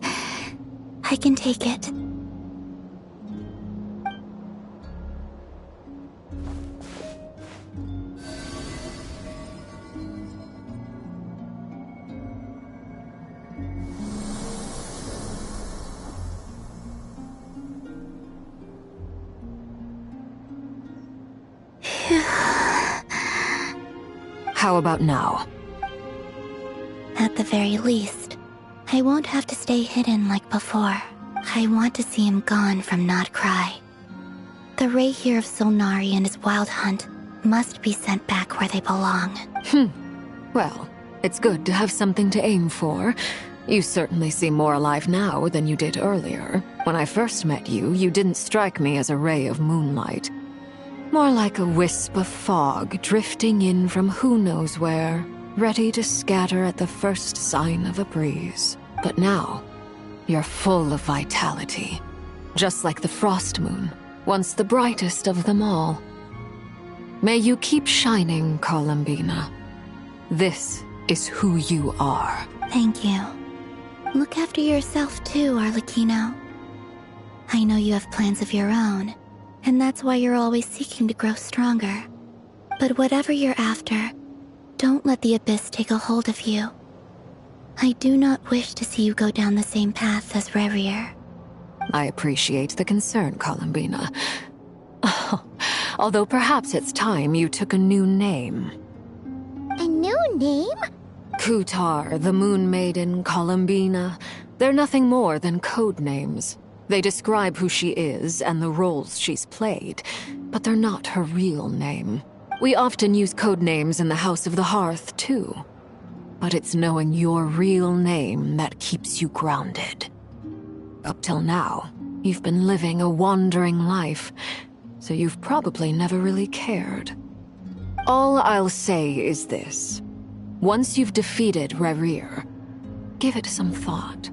I can take it. How about now? At the very least, I won't have to stay hidden like before. I want to see him gone from Nodcry. The Rayrir of Solnari and his wild hunt must be sent back where they belong. Well, it's good to have something to aim for. You certainly seem more alive now than you did earlier. When I first met you, you didn't strike me as a ray of moonlight. More like a wisp of fog drifting in from who knows where, ready to scatter at the first sign of a breeze. But now, you're full of vitality. Just like the Frost Moon, once the brightest of them all. May you keep shining, Columbina. This is who you are. Thank you. Look after yourself too, Arlecchino. I know you have plans of your own, and that's why you're always seeking to grow stronger. But whatever you're after, don't let the Abyss take a hold of you. I do not wish to see you go down the same path as Rayrir. I appreciate the concern, Columbina. Although perhaps it's time you took a new name. A new name? Kutar, the Moon Maiden, Columbina. They're nothing more than code names. They describe who she is and the roles she's played, but they're not her real name. We often use code names in the House of the Hearth, too. But it's knowing your real name that keeps you grounded. Up till now, you've been living a wandering life, so you've probably never really cared. All I'll say is this. Once you've defeated Rayrir, give it some thought.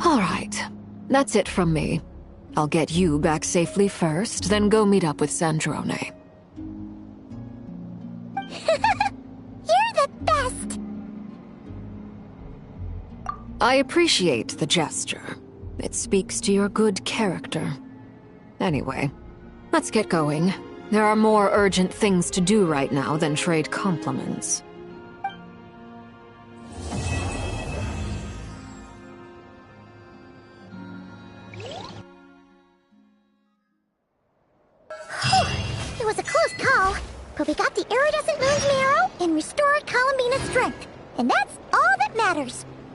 All right, that's it from me. I'll get you back safely first, then go meet up with Sandrone. You're the best! I appreciate the gesture. It speaks to your good character. Anyway, let's get going. There are more urgent things to do right now than trade compliments. It was a close call, but we got the iridescent moon's marrow and restored Columbina's strength. And that's all that matters.